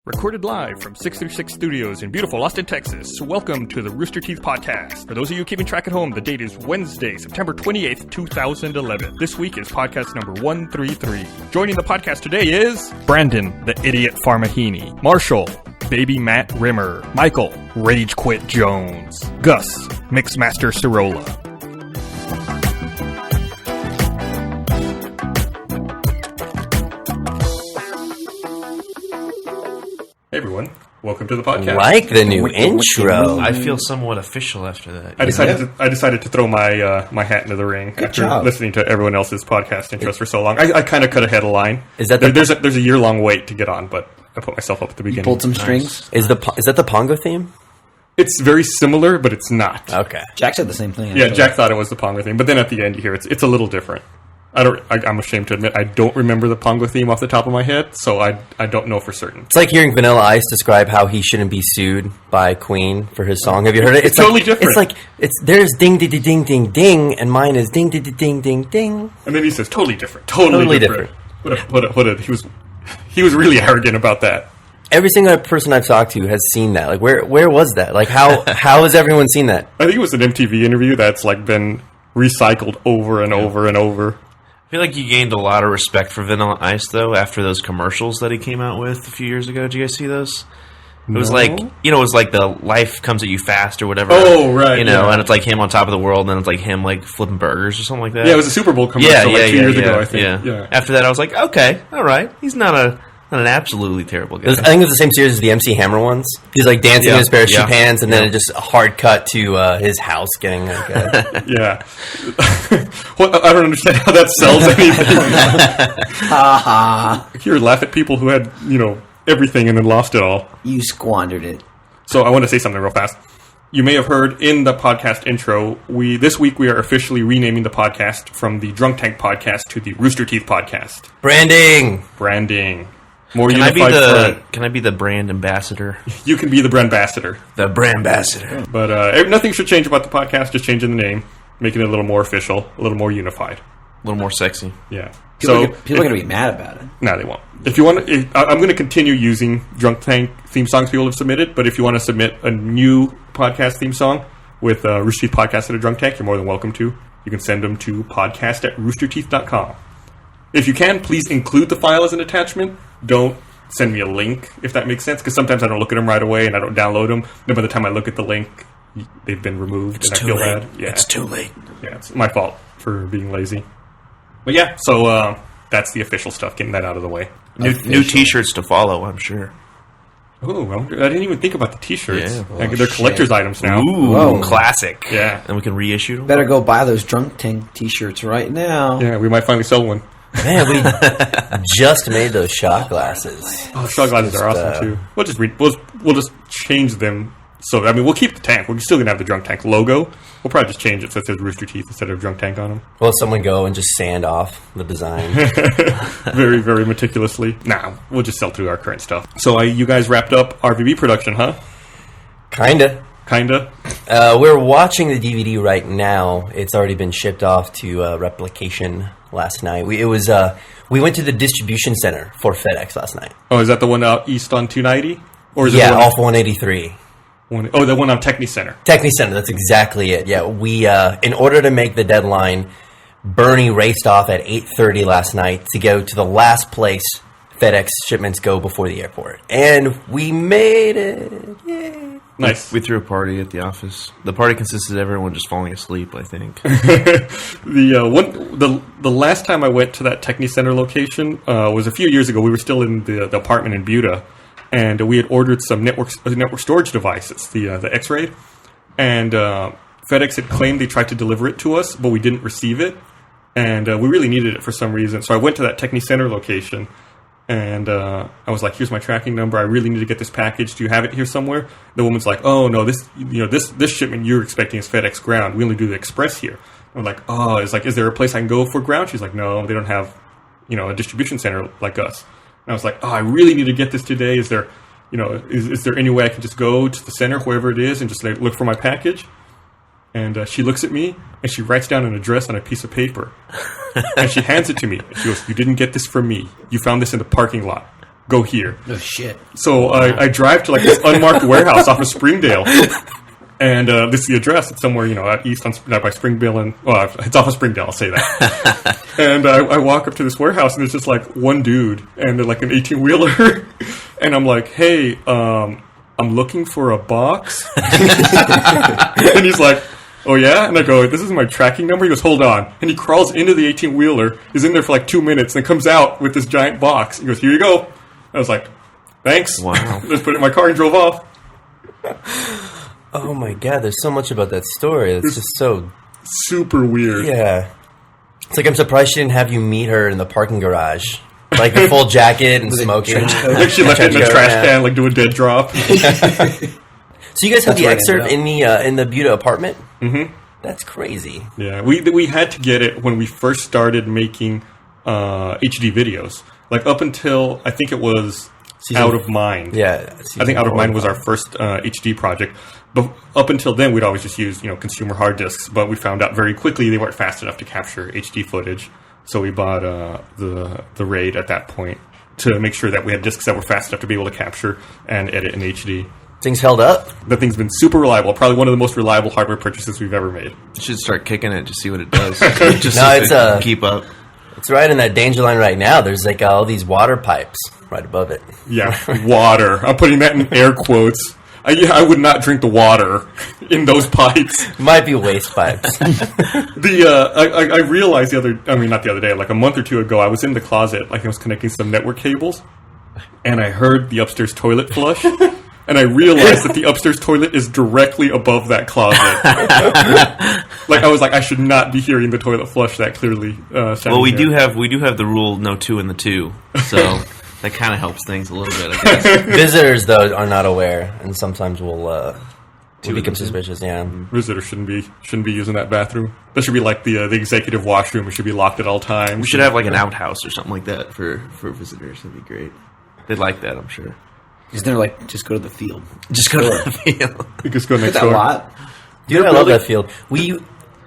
Recorded live from 636 Studios in beautiful Austin, Texas. Welcome to the Rooster Teeth Podcast. For those of you keeping track at home, the date is Wednesday, September 28th, 2011. This week is podcast number 133. Joining the podcast today is Brandon, the Idiot Farmahini, Marshall, Baby Matt Rimmer, Michael, Rage Quit Jones, Gus, Mixmaster Cirola. Hey everyone, welcome to the podcast. Like the new intro. I feel somewhat official after that. I decided to throw my my hat into the ring after listening to everyone else's podcast intros for so long. I kind of could have had a line. Is that there's a year-long wait to get on, but I put myself up at the beginning. You pulled some strings. Is that the Pongo theme? It's very similar, but it's not. Okay. Jack said the same thing. Yeah, Jack thought it was the Pongo theme, but then at the end you hear it's a little different. I'm ashamed to admit I don't remember the Pongo theme off the top of my head, so I don't know for certain. It's like hearing Vanilla Ice describe how he shouldn't be sued by Queen for his song. Have you heard it? It's totally different. It's like there's ding ding ding ding ding, and mine is ding ding ding ding ding. And then he says totally different. Totally different. He was really arrogant about that. Every single person I've talked to has seen that. Like where was that? Like how has everyone seen that? I think it was an MTV interview that's like been recycled over and over and over. I feel like you gained a lot of respect for Vanilla Ice, though, after those commercials that he came out with a few years ago. Did you guys see those? It was like, it was like the life comes at you fast or whatever. Oh, right. And it's like him on top of the world, and then it's like him like flipping burgers or something like that. Yeah, it was a Super Bowl commercial 2 years ago, I think. Yeah. After that, I was like, okay, all right. He's not an absolutely terrible guy. I think it was the same series as the MC Hammer ones. He's like dancing in his parachute pants, and then it just a hard cut to his house getting like yeah. Well, I don't understand how that sells anything. Here, laugh at people who had, everything and then lost it all. You squandered it. So I want to say something real fast. You may have heard in the podcast intro, this week we are officially renaming the podcast from the Drunk Tank Podcast to the Rooster Teeth Podcast. Branding. More Can unified. I be the brand ambassador? You can be the brand ambassador. The brand ambassador. But nothing should change about the podcast. Just changing the name, making it a little more official, a little more unified, A little more sexy. Yeah. People are going to be mad about it. No, they won't. If you want, I'm going to continue using Drunk Tank theme songs people have submitted. But if you want to submit a new podcast theme song with Rooster Teeth Podcast at a Drunk Tank, you're more than welcome to. You can send them to podcast@roosterteeth.com. If you can, please include the file as an attachment. Don't send me a link, if that makes sense, because sometimes I don't look at them right away and I don't download them. Then by the time I look at the link, they've been removed and I feel bad. Yeah. It's too late. Yeah, it's my fault for being lazy. But yeah, so that's the official stuff, getting that out of the way. New T-shirts to follow, I'm sure. Oh, well, I didn't even think about the T-shirts. Yeah. They're collector's items now. Ooh, Whoa. classic. Yeah. And we can reissue them. Better go buy those Drunk Tank t-shirts right now. Yeah, we might finally sell one. Man, we just made those shot glasses. Oh, shot glasses are awesome too. We'll just change them. So we'll keep the tank. We're still gonna have the Drunk Tank logo. We'll probably just change it so it says Rooster Teeth instead of Drunk Tank on them. Will someone go and just sand off the design? Very, very meticulously. Nah, we'll just sell through our current stuff. So you guys wrapped up RVB production, huh? Kinda. We're watching the DVD right now. It's already been shipped off to Replication last night. We went to the distribution center for FedEx last night. Oh, is that the one out east on 290? Or is it it off 183? The one on Techni Center. Techni Center, that's exactly it. Yeah, we in order to make the deadline, Bernie raced off at 8:30 last night to go to the last place FedEx shipments go before the airport, and we made it. Yay! Nice. We threw a party at the office. The party consisted of everyone just falling asleep, I think. The last time I went to that Techni Center location was a few years ago. We were still in the apartment in Buda, and we had ordered some network storage devices, the X-Ray, and FedEx had claimed they tried to deliver it to us, but we didn't receive it, and we really needed it for some reason. So I went to that Techni Center location. And I was like, "Here's my tracking number. I really need to get this package. Do you have it here somewhere?" The woman's like, "Oh no, this shipment you're expecting is FedEx Ground. We only do the express here." I'm like, "Oh, is there a place I can go for ground?" She's like, "No, they don't have, a distribution center like us." And I was like, "Oh, I really need to get this today. Is there, is there any way I can just go to the center, wherever it is, and just look for my package?" And she looks at me, and she writes down an address on a piece of paper. And she hands it to me. And she goes, "You didn't get this from me. You found this in the parking lot. go here. Oh shit! So I drive to like this unmarked warehouse off of Springdale, and this is the address. It's somewhere out east on by Springdale, and it's off of Springdale. I'll say that. And I walk up to this warehouse, and there's just like one dude and like an 18-wheeler, and I'm like, "Hey, I'm looking for a box," and he's like, "Oh yeah?" And I go, "This is my tracking number." He goes, "Hold on," and he crawls into the 18-wheeler. Is in there for like 2 minutes, and comes out with this giant box. He goes, "Here you go." I was like, "Thanks." Wow. Just put it in my car and drove off. Oh my god, there's so much about that story. It's just so Super weird. yeah. It's like I'm surprised she didn't have you meet her in the parking garage, like the full jacket and smoking. Like she left it in a trash can, like do a dead drop. So you guys have the where I excerpt ended in the Buda apartment? Mm-hmm. That's crazy. Yeah, we had to get it when we first started making HD videos. Like up until I think it was Out of Mind. Yeah, I think Out of Mind was our first HD project. But up until then, we'd always just use consumer hard disks. But we found out very quickly they weren't fast enough to capture HD footage. So we bought the RAID at that point to make sure that we had disks that were fast enough to be able to capture and edit in HD. Things held up. The thing's been super reliable. Probably one of the most reliable hardware purchases we've ever made. You should start kicking it to see what it does. Just No, so it's, it can keep up. It's right in that danger line right now. There's like all these water pipes right above it. Yeah, water. I'm putting that in air quotes. I would not drink the water in those pipes. Might be waste pipes. I realized not the other day, like a month or two ago, I was in the closet, like I was connecting some network cables, and I heard the upstairs toilet flush, and I realized that the upstairs toilet is directly above that closet. Like I was like, I should not be hearing the toilet flush that clearly. Well, we do have the rule no two in the two, so that kind of helps things a little bit, I guess. Visitors though are not aware, and sometimes we'll become suspicious. Yeah. Visitors shouldn't be using that bathroom. That should be like the executive washroom. It should be locked at all times. We should have like an outhouse or something like that for visitors. That'd be great. They'd like that, I'm sure. Isn't there like just go to the field? Just go to the field. You just go Is next that a door. lot? Dude, I love that field.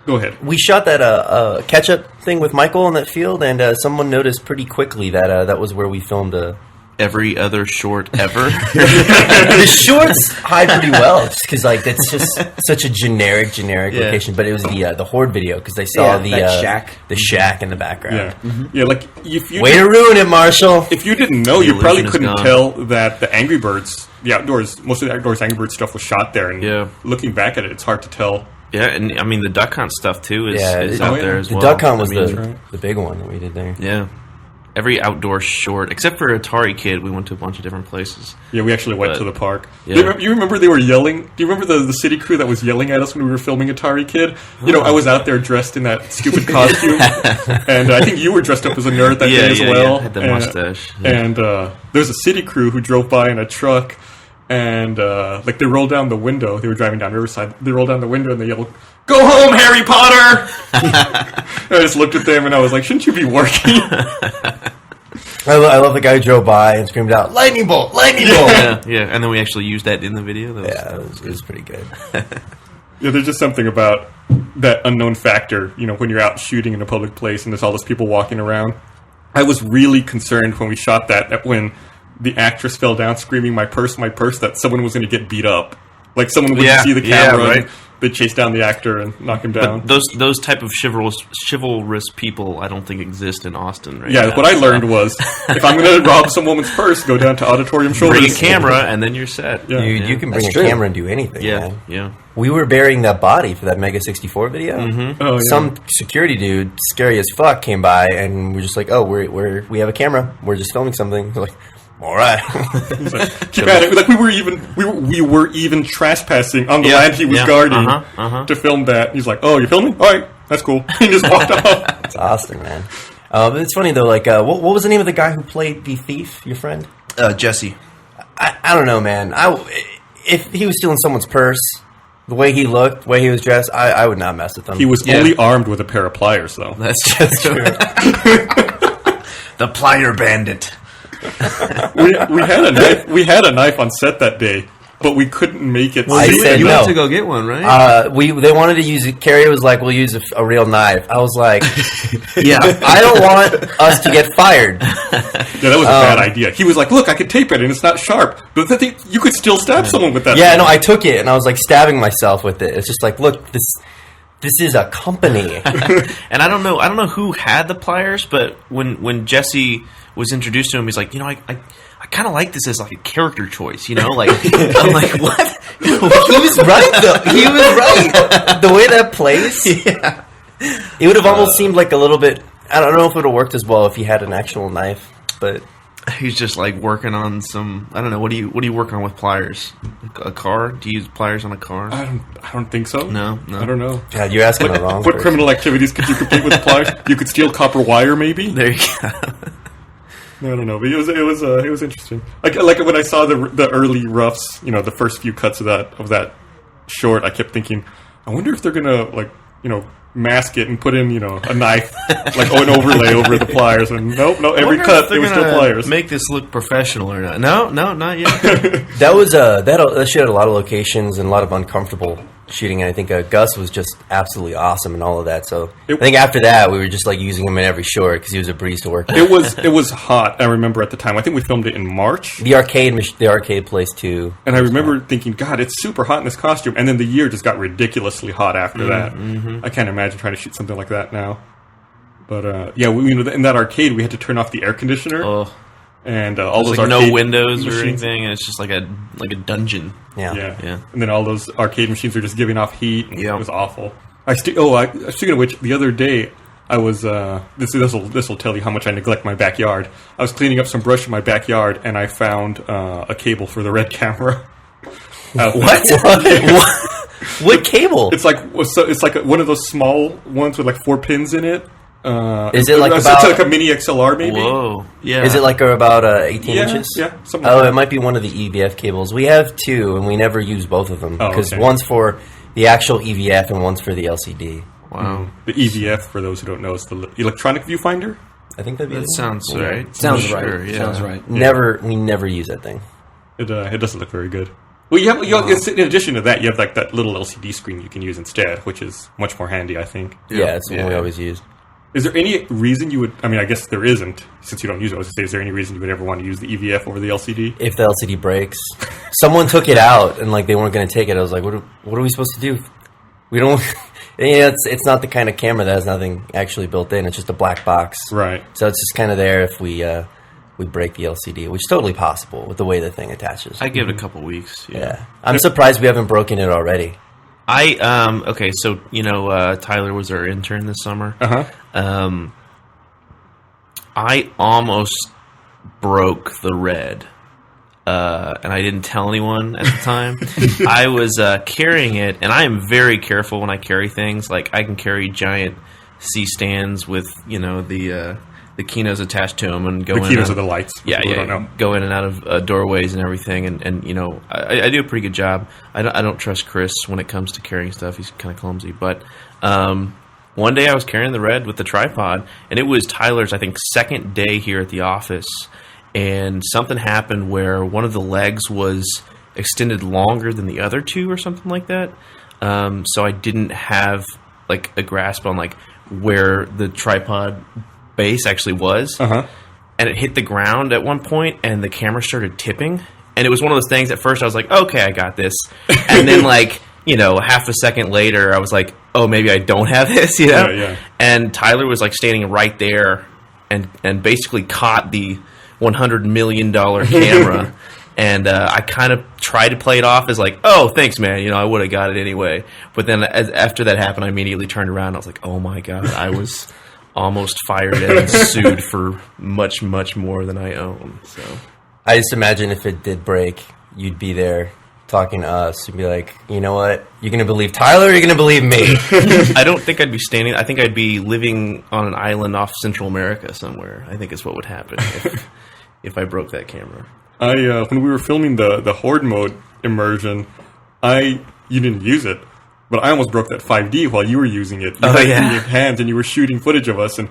Go ahead. We shot that catch-up thing with Michael in that field, and someone noticed pretty quickly that that was where we filmed Every other short ever. the shorts hide pretty well, just because like that's just such a generic location. But it was the Horde video because they saw the shack in the background. Yeah, yeah. Like if you Way to ruin it, Marshall. if you didn't know, The you probably illusion is couldn't gone. tell that the Angry Birds, most of the outdoors Angry Birds stuff was shot there. And Yeah. looking back at it, it's hard to tell. Yeah, and I mean the duck hunt stuff too is out there as the well. duck hunt was I mean, the big one that we did there. yeah. Every outdoor short, except for Atari Kid, we went to a bunch of different places. Yeah, we actually went But- to the park. yeah. You remember they were yelling? Do you remember the city crew that was yelling at us when we were filming Atari Kid? I was out there dressed in that stupid costume, and I think you were dressed up as a nerd that day as well. Had the And- mustache. Yeah. And there's a city crew who drove by in a truck, and like they rolled down the window. They were driving down Riverside. They rolled down the window and they yelled, "Go home, Harry Potter!" I just looked at them and I was like, "Shouldn't you be working?" I love the guy who drove by and screamed out, "Lightning bolt! Lightning bolt!" yeah, and then we actually used that in the video. Yeah, it was pretty good. Yeah, there's just something about that unknown factor, when you're out shooting in a public place and there's all those people walking around. I was really concerned when we shot that when the actress fell down screaming, my purse," that someone was going to get beat up. Like someone wouldn't see the camera, right. and they'd chase down the actor and knock him down. But those type of chivalrous people, I don't think exist in Austin right Yeah, now. what I learned was, if I'm going to rob some woman's purse, go down to Auditorium Shoulders. Bring a camera, and then you're set. Yeah. You can bring That's a true. camera and do anything. Yeah, Man. yeah. We were burying that body for that Mega 64 video. Mm-hmm. Oh, yeah. Some security dude, scary as fuck, came by and we're just like, "Oh, we have a camera. We're just filming something." We're like, "All right." Keep at it. Like we were even trespassing on the Yeah, land he was yeah, guarding to film that. He's like, "Oh, you're filming? All right, that's cool." He just walked off. It's Austin, man. But it's funny though. Like, what was the name of the guy who played the thief? Your friend? Jesse. I don't know, man. If he was stealing someone's purse, the way he looked, the way he was dressed, I would not mess with him. He was Yeah. only armed with a pair of pliers, though. That's true. The plier bandit. We had a knife. We had a knife on set that day, but we couldn't make it. I safe. said you no. have to go get one, right? They wanted to use it. Carrie was like, "We'll use a real knife." I was like, Yeah. "I don't want us to get fired." Yeah, that was a bad idea. He was like, "Look, I could tape it, and it's not sharp, but the thing, you could still stab someone with that." Yeah, thing. no, I took it and I was like stabbing myself with it. It's just like, look, this is a company. And I don't know who had the pliers, but when Jesse was introduced to him, he's like, I kind of like this as like a character choice, like I'm like, what? He was right though. He was right. The way that plays, Yeah. it would have almost seemed like a little bit. I don't know if it would have worked as well if he had an actual knife, but. He's just like working on some. I don't know. What do you work on with pliers? A car? Do you use pliers on a car? I don't think so. No. I don't know. God, you're asking the wrong What person. criminal activities could you complete with pliers? You could steal copper wire, maybe. There you go. I don't know, but it was interesting. Like when I saw the early roughs, the first few cuts of that short, I kept thinking, I wonder if they're gonna mask it and put in a knife, like an overlay over the pliers. And nope, no, every cut it was still pliers. Make this look professional or not? No, not yet. That was that shoot had a lot of locations and a lot of uncomfortable shooting, and I think Gus was just absolutely awesome and all of that. So I think after that we were just like using him in every short because he was a breeze to work with. It was hot. I remember at the time. I think we filmed it in March. The arcade place too. And I remember thinking, God, it's super hot in this costume. And then the year just got ridiculously hot after that. I can't imagine trying to shoot something like that now. But yeah, in that arcade, we had to turn off the air conditioner. Oh, And all those like arcade no windows or machines. anything, and it's just like a dungeon. Yeah. And then all those arcade machines are just giving off heat. And Yeah. It was awful. Speaking of which, the other day I was this will tell you how much I neglect my backyard. I was cleaning up some brush in my backyard and I found a cable for the Red camera. What cable? It's like one of those small ones with like 4 pins in it. Is it like it's about like a mini XLR maybe? Whoa, yeah. Is it like about 18 Yeah, inches? yeah, something like Oh, that. it might be one of the EVF cables. We have two, and we never use both of them Oh, because okay. one's for the actual EVF and one's for the LCD. Wow, The EVF, for those who don't know, is the electronic viewfinder. I think that'd be that the sounds right. Sounds Sure, right. yeah. Sounds right. one. We never use that thing. It doesn't look very good. Well, in addition to that, you have like that little LCD screen you can use instead, which is much more handy, I think. Yeah, it's the one we always use. Is there any reason you would? I mean, I guess there isn't, since you don't use it. I was going to say, is there any reason you would ever want to use the EVF over the LCD? If the LCD breaks, someone took it out and like they weren't going to take it. I was like, what are we supposed to do? We don't. Yeah, it's not the kind of camera that has nothing actually built in. It's just a black box. Right. So it's just kind of there if we break the LCD, which is totally possible with the way the thing attaches. I give it a couple weeks. Yeah, I'm surprised we haven't broken it already. Okay, so Tyler was our intern this summer. I almost broke the Red, and I didn't tell anyone at the time. I was carrying it, and I am very careful when I carry things. Like I can carry giant C stands with the Kinos attached to them and go The in. Kinos are the lights. for Yeah, people who yeah. don't know. Go in and out of doorways and everything, and I do a pretty good job. I don't trust Chris when it comes to carrying stuff. He's kind of clumsy. But one day I was carrying the Red with the tripod, and it was Tyler's, I think, second day here at the office, and something happened where one of the legs was extended longer than the other two or something like that. So I didn't have like a grasp on like where the tripod base actually was. And it hit the ground at one point, and the camera started tipping. And it was one of those things. At first, I was like, "Okay, I got this," and then, half a second later, I was like, "Oh, maybe I don't have this," Yeah. And Tyler was like standing right there, and basically caught the $100 million camera. And I kind of tried to play it off as like, "Oh, thanks, man. I would have got it anyway." But then after that happened, I immediately turned around. And I was like, "Oh my god, I was." Almost fired and sued for much, much more than I own. So I just imagine if it did break, you'd be there talking to us and be like, you know what? You're going to believe Tyler or you're going to believe me? I don't think I'd be standing. I think I'd be living on an island off Central America somewhere. I think is what would happen if I broke that camera. When we were filming the Horde mode immersion, you didn't use it. But I almost broke that 5D while you were using it. You had it in your hands and you were shooting footage of us. And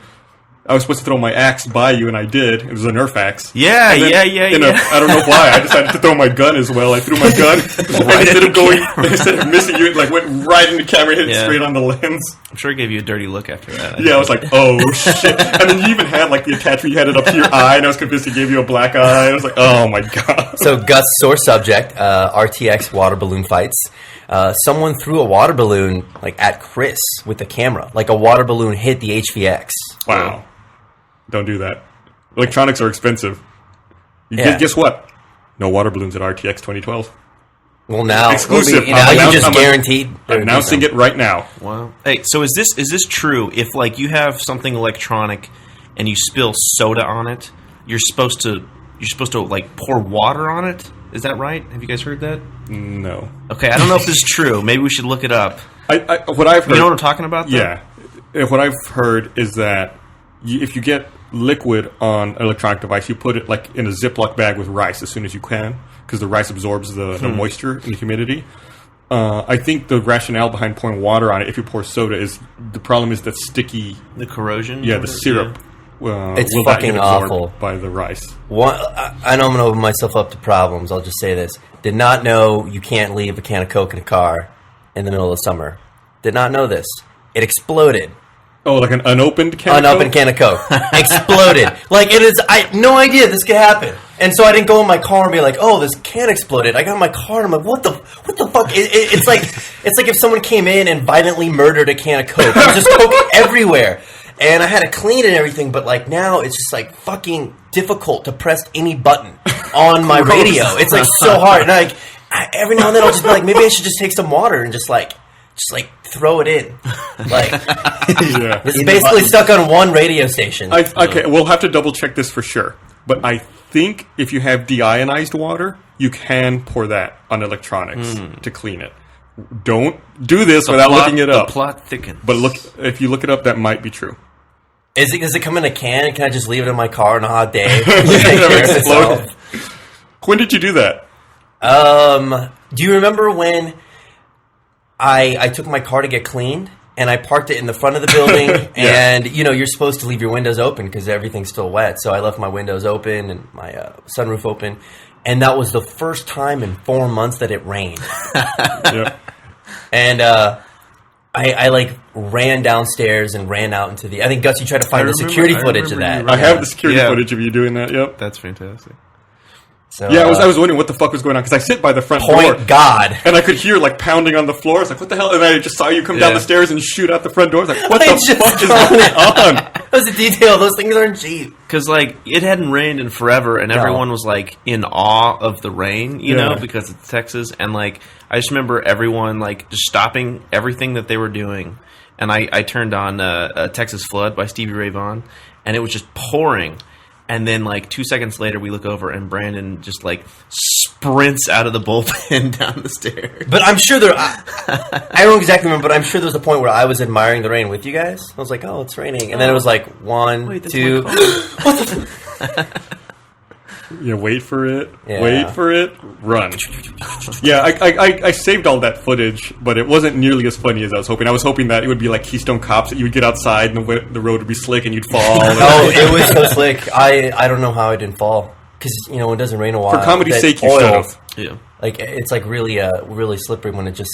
I was supposed to throw my axe by you, and I did. It was a Nerf axe. Yeah, And then I don't know why. I decided to throw my gun as well. I threw my gun, and instead of missing you, it like went right in the camera, hit it Yeah. straight on the lens. I'm sure it gave you a dirty look after that. Yeah, I was like, oh shit. And then you even had like the attachment, you had it up to your eye, and I was convinced it gave you a black eye. I was like, oh my god. So Gus, sore subject, RTX water balloon fights. Someone threw a water balloon like at Chris with the camera. Like a water balloon hit the HVX. Wow. Don't do that. Electronics are expensive. Yeah. Guess what? No water balloons at RTX 2012. Well, now Exclusive. Now you just I'm guaranteed. announcing it right now. Wow. Hey, so is this true? If like you have something electronic and you spill soda on it, you're supposed to like pour water on it? Is that right? Have you guys heard that? No. Okay, I don't know if this is true. Maybe we should look it up. What I've heard. You know what I'm talking about? Though? Yeah. What I've heard is that if you get liquid on an electronic device, you put it like in a Ziploc bag with rice as soon as you can, because the rice absorbs the moisture and the humidity. I think the rationale behind pouring water on it, if you pour soda, is the problem is that sticky. The corrosion. Yeah, the syrup. It's will not fucking get absorbed awful. by the rice. I know I'm going to open myself up to problems. I'll just say this. Did not know you can't leave a can of Coke in a car in the middle of summer. Did not know this. It exploded. Oh, like an unopened can. Unopened can of Coke. Exploded. Like, it is, I had no idea this could happen. And so I didn't go in my car and be like, oh, this can exploded. I got in my car and I'm like, what the fuck? It's like if someone came in and violently murdered a can of Coke. There was just Coke everywhere. And I had to clean it and everything, but like now it's just like fucking difficult to press any button on my radio. It's like so hard. And like every now and then I'll just be like, maybe I should just take some water and just throw it in. Like, Yeah. it's basically stuck on one radio station. Okay, we'll have to double check this for sure. But I think if you have deionized water, you can pour that on electronics to clean it. Don't do this without looking it up. The plot thickens. But if you look it up, that might be true. Does it come in a can? Can I just leave it in my car on a hot day? Never explode. When did you do that? Do you remember when I took my car to get cleaned and I parked it in the front of the building and you're supposed to leave your windows open because everything's still wet. So I left my windows open and my sunroof open. And that was the first time in 4 months that it rained. Yeah. And I like ran downstairs and ran out into the. I think Gus, you tried to find the security footage of that. I have the security footage of you doing that. Yep. That's fantastic. So, Yeah, I was wondering what the fuck was going on because I sit by the front door. point God. And I could hear like pounding on the floor. I was like, "What the hell?" And I just saw you come down Yeah. the stairs and shoot out the front door. I was like, "What I the just fuck is saw going that. on?" That was a detail. Those things aren't cheap. Because like it hadn't rained in forever, and No. everyone was like in awe of the rain, you know, Yeah. because it's Texas. And like I just remember everyone like just stopping everything that they were doing, and I turned on Texas Flood by Stevie Ray Vaughan, and it was just pouring. And then like 2 seconds later, we look over and Brandon just like sprints out of the bullpen down the stairs. But I'm sure I don't exactly remember, but I'm sure there was a point where I was admiring the rain with you guys. I was like, oh, it's raining. And then it was like, one, Wait, that's two. my Yeah, wait for it. Yeah. Wait for it. Run. Yeah, I saved all that footage, but it wasn't nearly as funny as I was hoping. I was hoping that it would be like Keystone Cops, that you would get outside and the road would be slick and you'd fall. Oh, it was so slick. I don't know how I didn't fall. Because, when it doesn't rain a while. For comedy's that sake, you oil, should have. Yeah. Like, it's like really really slippery when it just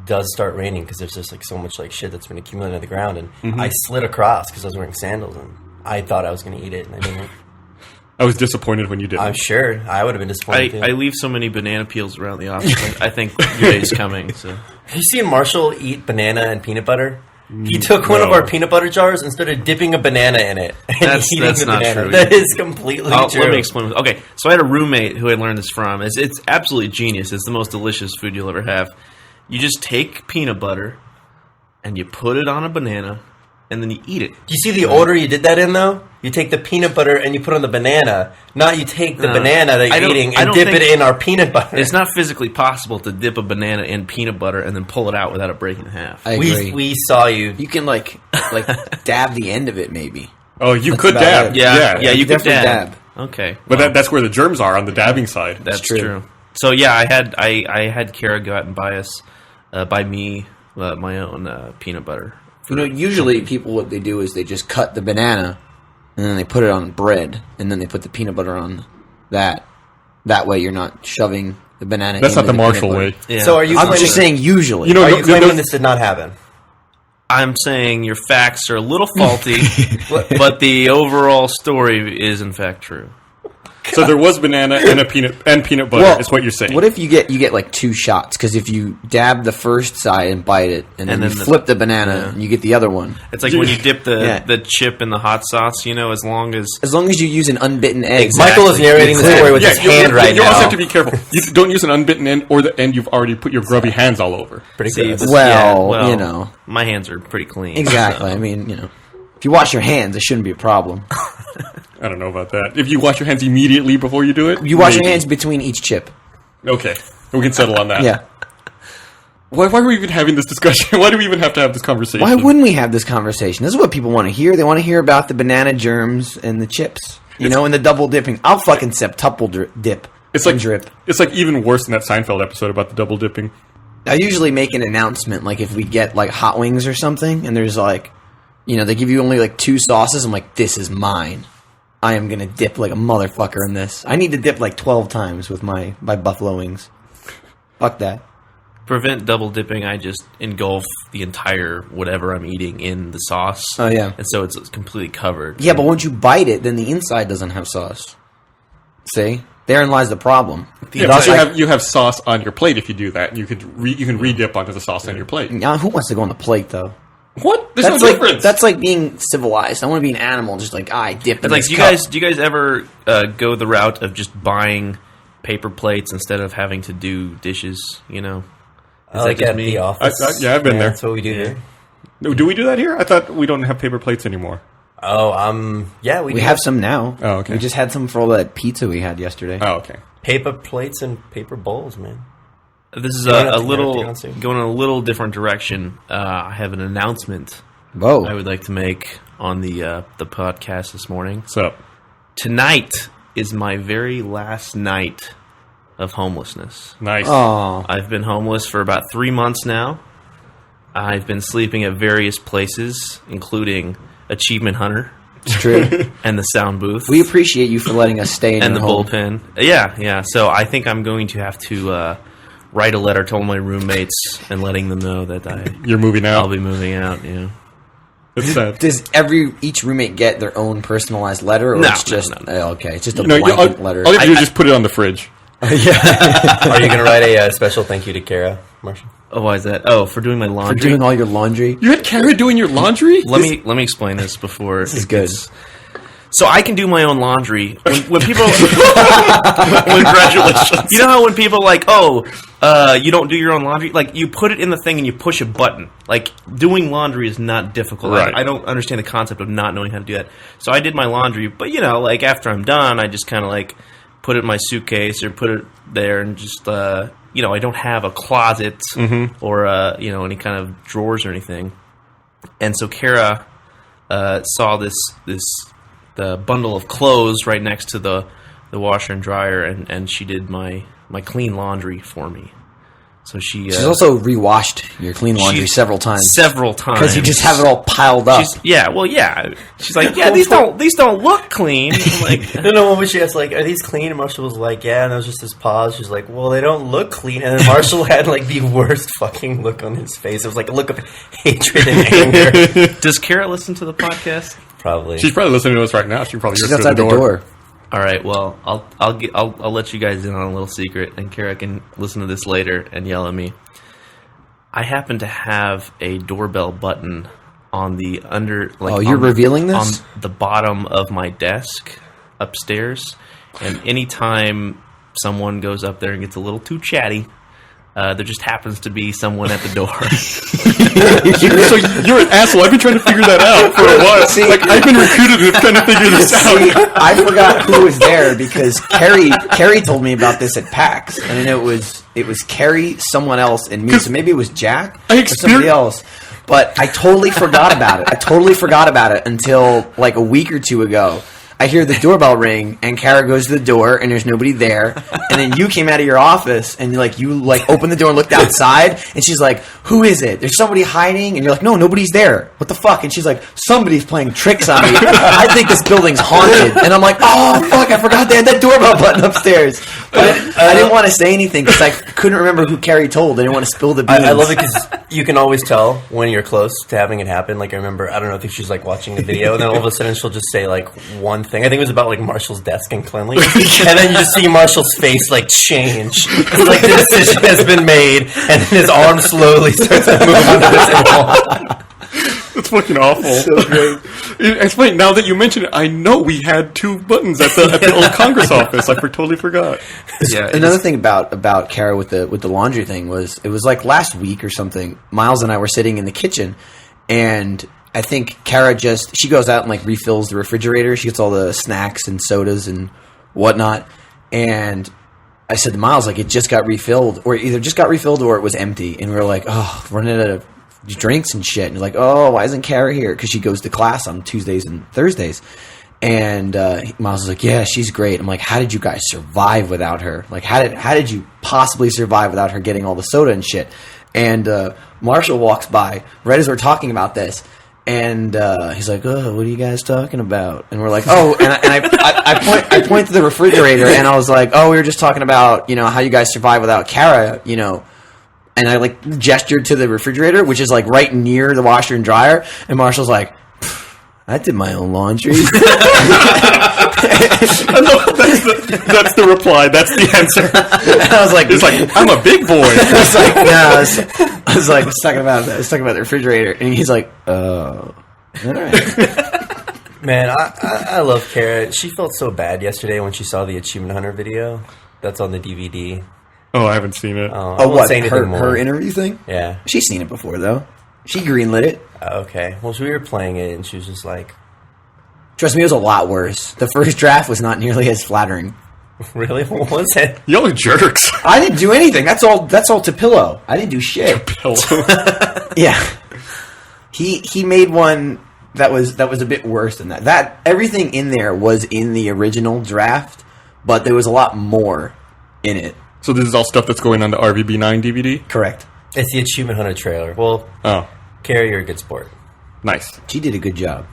does start raining because there's just like so much like shit that's been accumulating on the ground. And I slid across because I was wearing sandals and I thought I was going to eat it and I didn't. I was disappointed when you did. I'm sure I would have been disappointed too. I leave so many banana peels around the office. I think your day's coming. So Have you seen Marshall eat banana and peanut butter? He took one of No. our peanut butter jars and started dipping a banana in it. And That's- eating that's the not banana. true. That is completely true. let me explain. Okay, so I had a roommate who I learned this from. It's absolutely genius. It's the most delicious food you'll ever have. You just take peanut butter and you put it on a banana and then you eat it. Do you see the order you did that in, though? You take the peanut butter and you put on the banana. Not you take the banana that I you're don't- eating I and don't dip think- it in our peanut butter. It's not physically possible to dip a banana in peanut butter and then pull it out without it breaking in half. I agree. we saw you. You can like dab the end of it, maybe. Oh, you That's could about dab. it. Yeah, you could definitely dab. Okay, But that's where the germs are, on the dabbing side. that's true. true. So yeah, I had Kara go out and buy me my own peanut butter. Usually people what they do is they just cut the banana and then they put it on bread, and then they put the peanut butter on that. That way, you're not shoving the banana. That's not into the Marshall way. Yeah. So are you? I'm claiming, just saying, usually. You know, Are you no, claiming no, this did not happen? I'm saying your facts are a little faulty, but the overall story is in fact true. so there was banana and peanut butter. Is what you're saying? What if you get like 2 shots? Because if you dab the first side and bite it, and then you flip the banana, and you get the other one. It's like when you dip Yeah. the chip in the hot sauce, as long as As long as you use an unbitten egg. Michael is narrating the story with his hand right you now. also have to be careful. You don't use an unbitten end or the end you've already put your grubby hands all over. Pretty See, good. this- Well, my hands are pretty clean. Exactly. so. I mean, if you wash your hands, it shouldn't be a problem. I don't know about that. If you wash your hands immediately before you do it, You wash your maybe. hands between each chip. Okay, we can settle on that. Yeah. Why are we even having this discussion? Why do we even have to have this conversation? Why wouldn't we have this conversation? This is what people want to hear. They want to hear about the banana germs and the chips. And the double dipping. I'll fucking septuple dip. It's and like drip. It's like even worse than that Seinfeld episode about the double dipping. I usually make an announcement, like if we get like hot wings or something, and there's like, they give you only like 2 sauces. I'm like, this is mine. I am gonna dip like a motherfucker in this. I need to dip like 12 times with my buffalo wings. Fuck that. Prevent double dipping. I just engulf the entire whatever I'm eating in the sauce. Oh, yeah. and so it's completely covered. Yeah, but once you bite it, then the inside doesn't have sauce. See, therein lies the problem. Yeah, but you have sauce on your plate if you do that. You can re-dip onto the sauce on your plate. Now, who wants to go on the plate though? What? There's That's no like difference. that's like being civilized. I want to be an animal, just like I dip in It's like, this do cup. you guys ever go the route of just buying paper plates instead of having to do dishes? Is Like just at me? the office. I've been there. That's what we do here. Do we do that here? I thought we don't have paper plates anymore. Oh, yeah, we We do. have some now. Oh, okay. We just had some for all that pizza we had yesterday. Oh, okay. paper plates and paper bowls, man. This is You don't have a to little go on soon. going in a little different direction. I have an announcement Whoa. I would like to make on the podcast this morning. What's up? Tonight is my very last night of homelessness. Nice. Oh, I've been homeless for about 3 months now. I've been sleeping at various places, including Achievement Hunter it's true. and the sound booth We appreciate you for letting us stay in and the your home. bullpen. Yeah. So I think I'm going to have to write a letter to all my roommates and letting them know that You're moving out. I'll be moving out. Yeah. It's sad. Does each roommate get their own personalized letter, or No, it's just no. oh, okay? It's just a No, blanket letter. all you have to do is just put it on the fridge. Are you going to write a special thank you to Kara, Marshall? Oh, why is that? Oh, for doing my for laundry. doing all your laundry. You had Kara doing your laundry? Let me explain this before. This is good. So I can do my own laundry. When people, Congratulations. you know how when people are like, you don't do your own laundry, like you put it in the thing and you push a button. Like doing laundry is not difficult. Right. I don't understand the concept of not knowing how to do that. So I did my laundry, but like after I'm done, I just kind of like put it in my suitcase or put it there and just I don't have a closet or any kind of drawers or anything. And so Kara saw the bundle of clothes right next to the washer and dryer, and she did my clean laundry for me. So she's also rewashed your clean laundry several times because you just have it all piled up. She's like, these don't look clean. I'm like, No, when she asked, like, are these clean? And Marshall was like, yeah, and there was just this pause. She's like, well, they don't look clean. And then Marshall had, like, the worst fucking look on his face. It was like a look of hatred and anger. does Kara listen to the podcast? Probably. She's probably listening to us right now. She probably She's hears through outside the door. All right, well, I'll let you guys in on a little secret, and Kara can listen to this later and yell at me. I happen to have a doorbell button on the you're revealing this? on the bottom of my desk upstairs, and anytime someone goes up there and gets a little too chatty, there just happens to be someone at the door. So you're an asshole. I've been trying to figure that out for a while. I've been recruited to trying to figure this out. I forgot who was there because Carrie told me about this at PAX, and it was Carrie, someone else, and me. So maybe it was Jack or somebody else. But I totally forgot about it. I totally forgot about it until like a week or two ago. I hear the doorbell ring, and Kara goes to the door, and there's nobody there. And then you came out of your office, and you opened the door and looked outside, and she's like, "Who is it? There's somebody hiding." And you're like, "No, nobody's there. What the fuck?" And she's like, "Somebody's playing tricks on me. I think this building's haunted." And I'm like, "Oh fuck, I forgot they had that doorbell button upstairs." But I didn't want to say anything because I couldn't remember who Carrie told. I didn't want to spill the beans. I love it because you can always tell when you're close to having it happen. Like I remember, I don't know, I think she's like watching the video, and then all of a sudden she'll just say like one thing. I think it was about like Marshall's desk and cleanliness, and then you just see Marshall's face like change. It's like the decision has been made, and then his arm slowly starts to move under the table. It's fucking awful. So great. It's funny, now that you mention it, I know we had 2 buttons at the old Congress office. I totally forgot. Yeah, Another thing about Kara with the laundry thing was it was like last week or something. Miles and I were sitting in the kitchen, and I think Kara she goes out and like refills the refrigerator. She gets all the snacks and sodas and whatnot. And I said to Miles, like, it just got refilled, or either just got refilled or it was empty. And we were like, oh, running out of drinks and shit. And you're like, oh, why isn't Kara here? Because she goes to class on Tuesdays and Thursdays. And Miles was like, yeah, she's great. I'm like, how did you guys survive without her? Like, how did you possibly survive without her getting all the soda and shit? And Marshall walks by right as we're talking about this. And he's like, oh, what are you guys talking about? And we're like, oh, and I point to the refrigerator, and I was like, oh, we were just talking about, how you guys survive without Kara, And I like gestured to the refrigerator, which is like right near the washer and dryer. And Marshall's like, I did my own laundry. That's the reply. That's the answer. And I was like, it's like, I'm a big boy. I was like, no. I was like, talking about the refrigerator, and he's like, oh, all right. Man, I love Kara. She felt so bad yesterday when she saw the Achievement Hunter video that's on the DVD. Oh, I haven't seen it. I won't what? say anything more. Her interview thing? Yeah. She's seen it before, though. She greenlit it. Okay. Well, so we were playing it, and she was just like, Trust me, it was a lot worse. The first draft was not nearly as flattering. really? What was it? Y'all are jerks. I didn't do anything. That's all to Pillow. I didn't do shit. Yeah. He made one that was a bit worse than that. That everything in there was in the original draft, but there was a lot more in it. So this is all stuff that's going on the RVB9 DVD? Correct. It's the Achievement Hunter trailer. Well, Oh, Kara, you're a good sport. nice. She did a good job.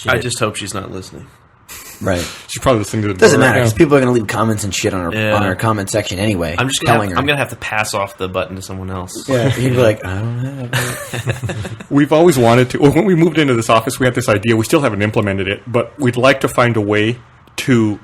I just hope she's not listening. Right. She's probably listening to the Doesn't door matter right because now. people are going to leave comments and shit on Yeah. our comment section anyway. I'm just telling her. I'm gonna have to pass off the button to someone else. Yeah, you'd be like, I don't have it. We've always wanted to. Well, when we moved into this office, we had this idea. We still haven't implemented it, but we'd like to find a way to,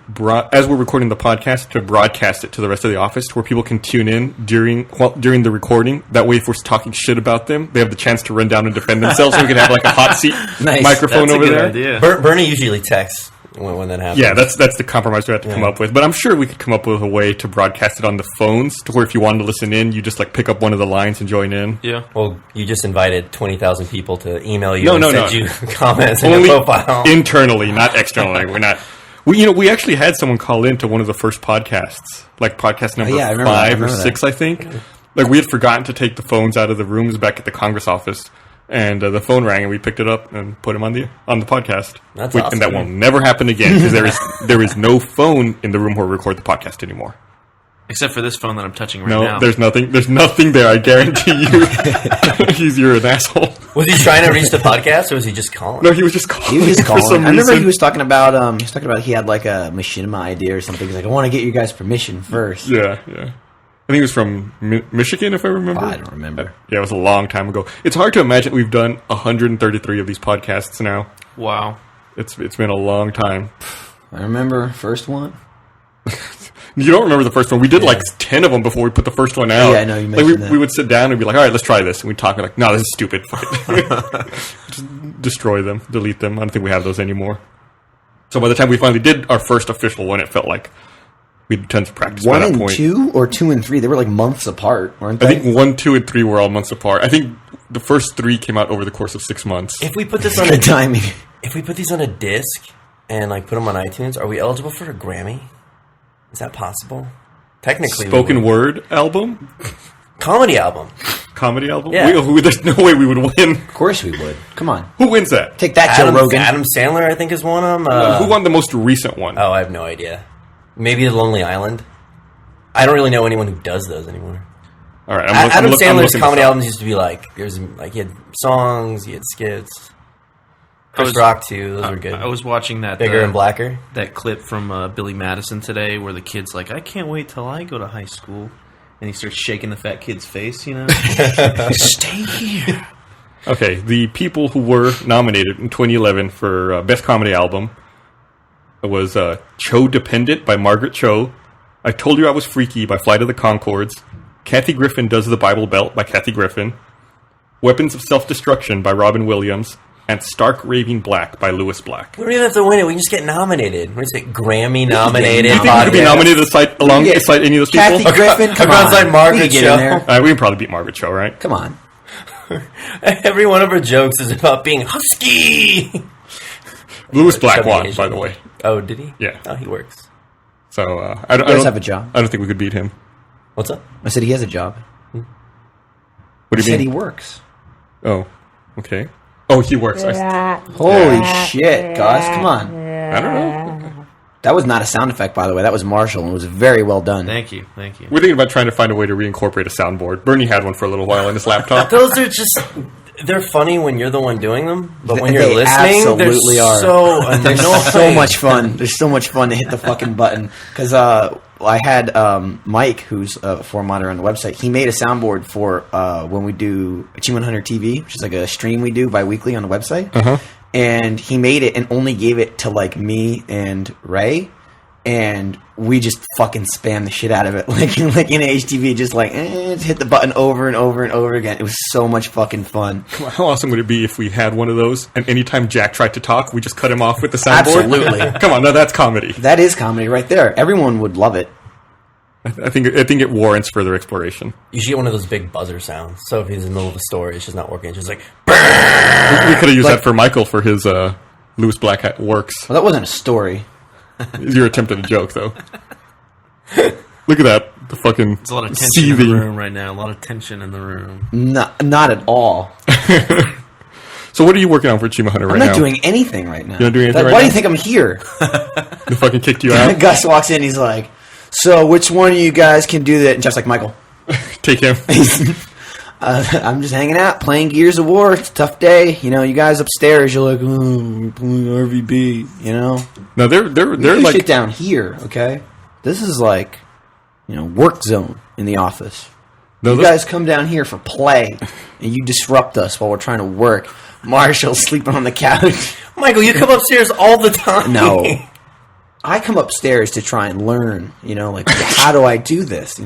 as we're recording the podcast, to broadcast it to the rest of the office, to where people can tune in during the recording. That way, if we're talking shit about them, they have the chance to run down and defend themselves. So we can have like a hot seat Nice. microphone That's a over good there. idea. Bernie usually texts when that happens. Yeah, that's the compromise we have to come up with. But I'm sure we could come up with a way to broadcast it on the phones, to where if you wanted to listen in, you just like pick up one of the lines and join in. Yeah. Well, you just invited 20,000 people to email you No, and no, send no. you comments in Only your profile. internally, not externally. We're not. We actually had someone call in to one of the first podcasts, like podcast number yeah, I remember that. I 5 or remember that. 6, I think. Like we had forgotten to take the phones out of the rooms back at the Congress office, and the phone rang, and we picked it up and put him on the podcast. That's And awesome. that will never happen again because there is no phone in the room where we record the podcast anymore. Except for this phone that I'm touching right No, now. there's nothing. There's nothing there. I guarantee you. You're an asshole. Was he trying to reach the podcast, or was he just calling? No, he was just calling. He was just for calling. some I remember reason. he was talking about he had like a machinima idea or something. He's like, I want to get you guys permission first. Yeah. I think he was from Michigan, if I remember. I don't remember. Yeah, it was a long time ago. It's hard to imagine we've done 133 of these podcasts now. Wow. It's been a long time. I remember first one. You don't remember the first one? We did like 10 of them before we put the first one out. Yeah, I know, you like mentioned that. we would sit down and be like, all right, let's try this. And we'd talk like, no, this is stupid. Just destroy them, delete them. I don't think we have those anymore. So by the time we finally did our first official one, it felt like we had tons of practice by One that and point. 2 or 2 and 3? They were like months apart, weren't I they? think 1, 2, and 3 were all months apart. I think the first 3 came out over the course of 6 months. If we put this on Good timing. if we put these on a disc and like put them on iTunes, are we eligible for a Grammy? Is that possible? Technically, we Spoken would. word album? Comedy album. comedy album? Yeah. There's no way we would win. Of course we would. Come on. Who wins that? Take that, Joe Rogan. Adam Sandler, I think, is one of them. Who won the most recent one? Oh, I have no idea. Maybe The Lonely Island. I don't really know anyone who does those anymore. All right, Adam Sandler's looking comedy this up. albums used to be like he had songs, he had skits. Chris was- Rock too; those were good. I was watching that Bigger and Blacker. that clip from Billy Madison today, where the kid's like, "I can't wait till I go to high school," and he starts shaking the fat kid's face. Stay here. Okay, the people who were nominated in 2011 for Best Comedy Album was Cho Dependent by Margaret Cho, I Told You I Was Freaky by Flight of the Conchords, Kathy Griffin Does the Bible Belt by Kathy Griffin, Weapons of Self-Destruction by Robin Williams, and Stark Raving Black by Lewis Black. We don't even have to win it. We can just get nominated. We just get Grammy nominated. Do you think we could be nominated alongside any of those people? Kathy Griffin, come on. Alongside Margaret We can get Cho. in there. We can probably beat Margaret Cho, right? Come on. Every one of her jokes is about being husky. Lewis Black Chubby won, Asian. by the way. Oh, did he? Yeah. Oh, he works. So I does have a job. I don't think we could beat him. What's up? I said he has a job. What I do you said mean? he works. Oh, okay. Oh, he works. Holy shit, Gus. Come on. I don't know. That was not a sound effect, by the way. That was Marshall, and it was very well done. Thank you. We're thinking about trying to find a way to reincorporate a soundboard. Bernie had one for a little while on his laptop. Those are just... They're funny when you're the one doing them, but when They you're listening, absolutely they're are. so They're so annoying. much fun. They're so much fun to hit the fucking button. Because I had Mike, who's a forum monitor on the website, he made a soundboard for when we do Achievement Hunter TV, which is like a stream we do bi-weekly on the website. And he made it and only gave it to like me and Ray. And we just fucking spam the shit out of it. Like in HTV, just like, hit the button over and over and over again. It was so much fucking fun. How awesome would it be if we had one of those, and anytime Jack tried to talk, we just cut him off with the soundboard? Absolutely. Come on, now that's comedy. That is comedy right there. Everyone would love it. I think it warrants further exploration. You should get one of those big buzzer sounds. So if he's in the middle of a story, it's just not working. It's just like... We could have used that for Michael for his Lewis Black hat works. Well, that wasn't a story. Your attempt at a joke, though. Look at that. The fucking There's a lot of tension seething. in the room right now. A lot of tension in the room. Not at all. So what are you working on for Achievement Hunter right I'm not now? doing anything right now. You're not doing anything right Why do now? you think I'm here? They fucking kicked you out? Gus walks in, he's like, so which one of you guys can do that? And Jeff's like, Michael. Take him. I'm just hanging out, playing Gears of War. It's a tough day. You know, you guys upstairs, you're like, we're playing RVB, you know? No, they're You like... sit down here, okay? This is like, work zone in the office. No, You those- guys come down here for play, and you disrupt us while we're trying to work. Marshall's sleeping on the couch. Michael, you come upstairs all the time. No. I come upstairs to try and learn, like, how do I do this,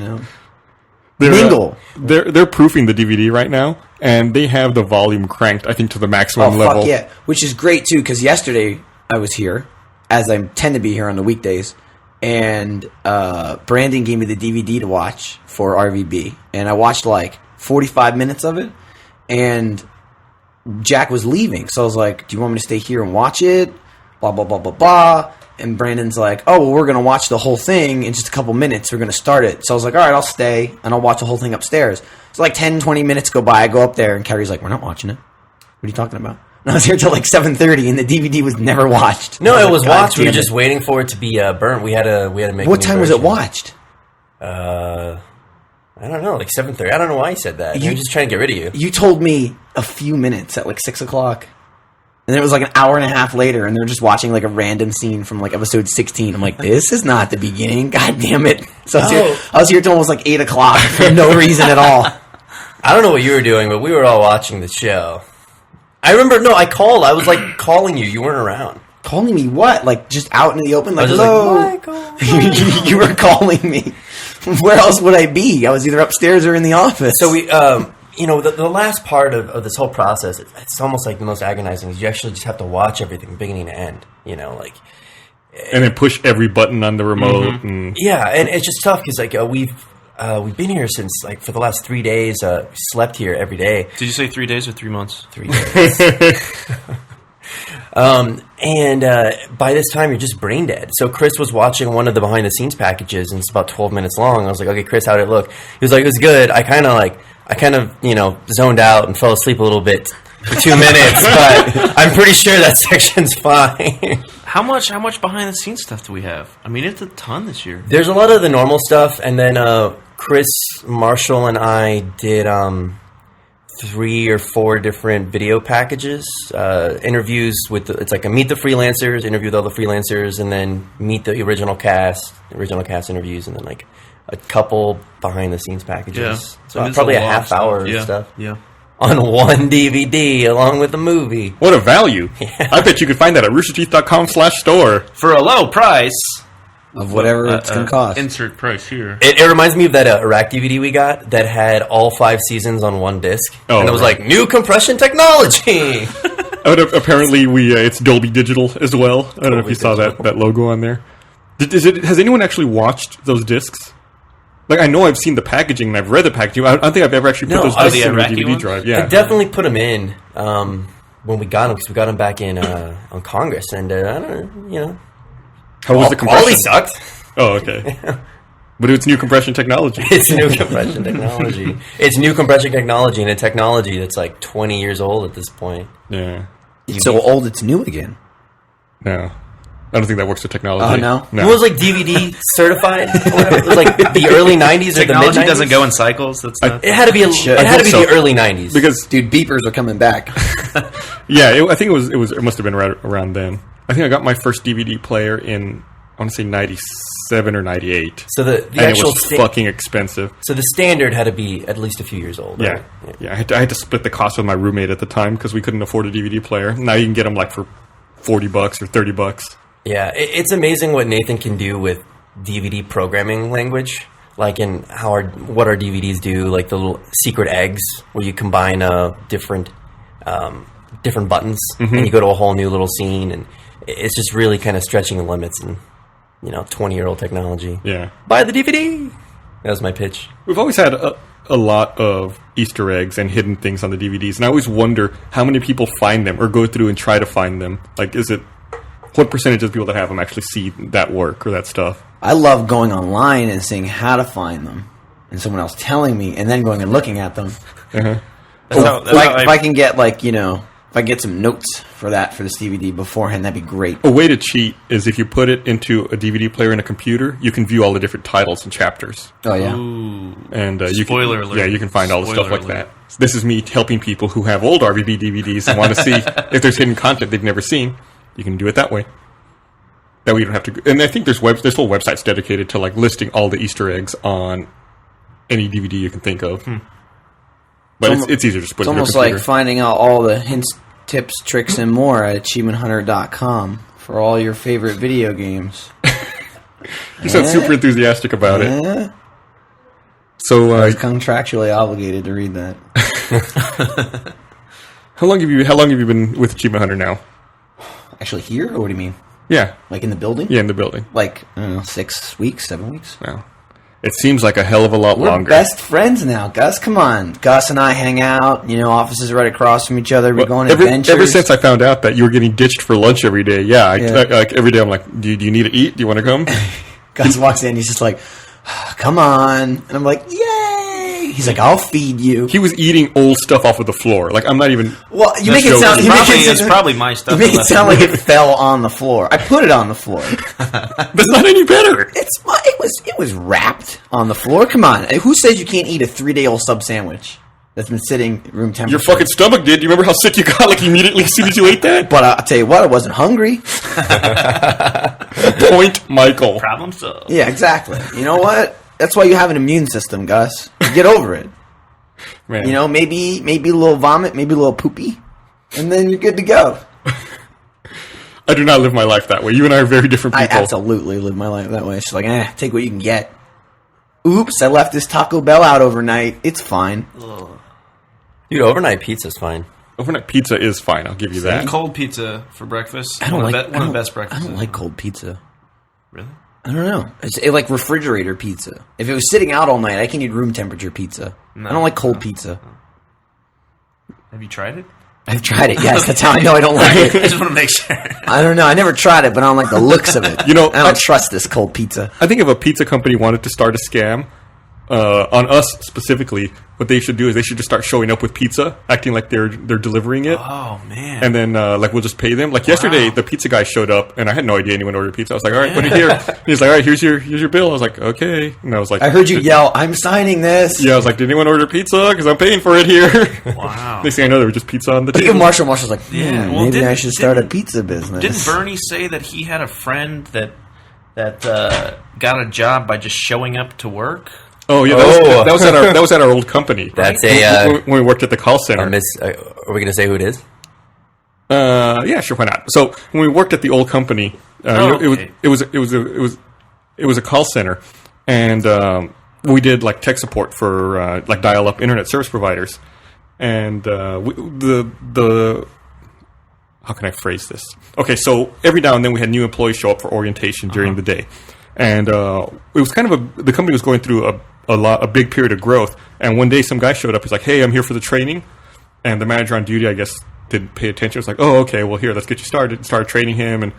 they're, Mingle. They're proofing the DVD right now, and they have the volume cranked, I think, to the maximum level. Fuck yeah. Which is great, too, because yesterday I was here, as I tend to be here on the weekdays, and Brandon gave me the DVD to watch for RVB, and I watched, 45 minutes of it, and Jack was leaving, so I was like, do you want me to stay here and watch it? Blah, blah, blah, blah, blah. And Brandon's like, oh, well, we're going to watch the whole thing in just a couple minutes. We're going to start it. So I was like, all right, I'll stay, and I'll watch the whole thing upstairs. So 10, 20 minutes go by. I go up there, and Carrie's like, we're not watching it. What are you talking about? And I was here till 7:30, and the DVD was never watched. No, I it was like, God watched. We were damn just waiting for it to be burnt. We had to make. What a new time was it version. watched? I don't know, 7:30. I don't know why he said that. He was just trying to get rid of you. You told me a few minutes at 6 o'clock. And then it was an hour and a half later, and they're just watching a random scene from episode 16. I'm like, this is not the beginning. God damn it. So I was here till almost 8 o'clock for no reason at all. I don't know what you were doing, but we were all watching the show. I remember. No, I called. I was calling you. You weren't around. Calling me what? Just out in the open? I was just hello? Michael. You were calling me. Where else would I be? I was either upstairs or in the office. So we, the last part of this whole process, it's almost the most agonizing. Is you actually just have to watch everything beginning to end. And then push every button on the remote. And Yeah, and it's just tough because we've been here since for the last 3 days. Slept here every day. Did you say 3 days or 3 months? 3 days. And by this time, you're just brain dead. So Chris was watching one of the behind the scenes packages, and it's about 12 minutes long. I was like, okay, Chris, how'd it look? He was like, it was good. I kind of I I kind of, zoned out and fell asleep a little bit for 2 minutes, but I'm pretty sure that section's fine. How much behind the scenes stuff do we have? I mean, it's a ton this year. There's a lot of the normal stuff, and then Chris Marshall and I did 3 or 4 different video packages, interviews with it's like a meet the freelancers, interview with all the freelancers, and then meet the original cast interviews, and then like a couple behind the scenes packages. Yeah. So I mean, probably a lot of half hour yeah. of stuff. Yeah. On one DVD along with the movie. What a value! I bet you could find that at roosterteeth.com/store. For a low price. Of whatever it's going to cost. Insert price here. It reminds me of that Iraq DVD we got that had all 5 seasons on one disc. Oh, and it was right. like, new compression technology! Apparently, it's Dolby Digital as well. I don't know if you saw that logo on there. Has anyone actually watched those discs? Like, I know I've seen the packaging and I've read the packaging. I don't think I've ever actually put those discs the in a Iraqi DVD ones? drive. I Yeah. definitely put them in when we got them, because we got them back in on Congress. And, I don't know, How was the compression? Quality sucked. Oh, okay. But it's new compression technology. It's new compression technology. It's new compression technology and a technology that's like 20 years old at this point. Yeah. It's so old it's new again. No. I don't think that works with technology. Oh, no? It was like DVD certified. Or whatever. It was like the early 90s or the mid 90s. Technology doesn't go in cycles. That's not. It had to be. should. It had to be So- the early 90s. Because, Dude, beepers are coming back. yeah, I think it must have been right around then. I think I got my first DVD player in, I want to say 97 or 98. So the And actual it was fucking expensive. so the standard had to be at least a few years old. Yeah. Right? Yeah. I had to split the cost with my roommate at the time because we couldn't afford a DVD player. Now you can get them like for $40 or $30. Yeah, it's amazing what Nathan can do with DVD programming language, like in what our DVDs do, like the little secret eggs where you combine different buttons and you go to a whole new little scene, and it's just really kind of stretching the limits in 20-year-old technology. Yeah. Buy the DVD. That was my pitch. We've always had a lot of Easter eggs and hidden things on the DVDs, and I always wonder how many people find them or go through and try to find them. Like, what percentage of people that have them actually see that work or that stuff? I love going online and seeing how to find them, and someone else telling me, and then going and looking at them. That's how If I can get if I get some notes for this DVD beforehand, that'd be great. A way to cheat is if you put it into a DVD player in a computer, you can view all the different titles and chapters. Oh yeah. And you Spoiler can, alert. Yeah, you can find all the stuff Spoiler like alert. that. So this is me helping people who have old RVD DVDs and want to see if there's hidden content they've never seen. You can do it that way. That way you don't have to. And I think there's whole websites dedicated to like listing all the Easter eggs on any DVD you can think of. But it's easier to just put It's it in a almost computer. like finding out all the hints, tips, tricks, and more at AchievementHunter.com for all your favorite video games. You sound super enthusiastic about it. Yeah. So, I was contractually obligated to read that. how long have you been with Achievement Hunter now? Actually, here, or what do you mean? Yeah, Like in the building? yeah, in the building. Like, I don't know, 6 weeks, 7 weeks? Wow, it seems like a hell of a lot We're longer. best friends now, Gus. Come on. Gus and I hang out, offices right across from each other. We go on adventures. Ever since I found out that you were getting ditched for lunch every day, Yeah. like every day I'm like, do you need to eat? Do you want to come? Gus walks in, he's just like, come on. And I'm like, yay! He's like, I'll feed you. He was eating old stuff off of the floor. Like, I'm not even. Well, you make it joking. sound. It's probably my stuff. You make it left sound in like there. it fell on the floor. I put it on the floor. That's not any better. It was wrapped on the floor. Come on, who says you can't eat a 3-day-old sub sandwich that's been sitting room temperature? Your fucking stomach did. Do you remember how sick you got like immediately as soon as you ate that? But I'll tell you what, I wasn't hungry. Point, Michael. Problem solved. Yeah, exactly. You know what? That's why you have an immune system, Gus. Get over it. Man. Maybe a little vomit, maybe a little poopy, and then you're good to go. I do not live my life that way. You and I are very different I people. absolutely live my life that way. It's like, take what you can get. Oops, I left this Taco Bell out overnight. It's fine. Dude, overnight pizza's fine. Overnight pizza is fine. I'll give you that. Cold pizza for breakfast. I don't one like of the best breakfasts. I don't like cold pizza. Really? I don't know. It's like refrigerator pizza. If it was sitting out all night, I can eat room temperature pizza. No, I don't like cold pizza. Have you tried it? I've tried it. Yes, that's how I know I don't like I it. just want to make sure. I don't know. I never tried it, but I don't like the looks of it. You know, I don't trust this cold pizza. I think if a pizza company wanted to start a scam, on us specifically, what they should do is they should just start showing up with pizza, acting like they're delivering it. Oh man! And then, like, we'll just pay them. Like, yesterday, the pizza guy showed up, and I had no idea anyone ordered pizza. I was like, all right, put it here. He's like, all right, here's your bill. I was like, okay. And I was like... I heard you yell, I'm signing this. Yeah, I was like, did anyone order pizza? Because I'm paying for it here. Wow. Next thing I know, there was just pizza on the Even table. Marshall's like, Yeah, well, maybe I didn't- should start a didn't- pizza business. Didn't Bernie say that he had a friend that got a job by just showing up to work? Oh, yeah, that was at our old company. That's when we worked at the call center. are we going to say who it is? Yeah, sure, why not? So when we worked at the old company, okay. it was a call center, and we did like tech support for like dial-up internet service providers, and the how can I phrase this? Okay, so every now and then we had new employees show up for orientation during the day, and it was kind of the company was going through a big period of growth, and one day some guy showed up. He's like, "Hey, I'm here for the training," and the manager on duty, I guess, didn't pay attention. It was like, "Oh, okay, well, here, let's get you started." And started training him and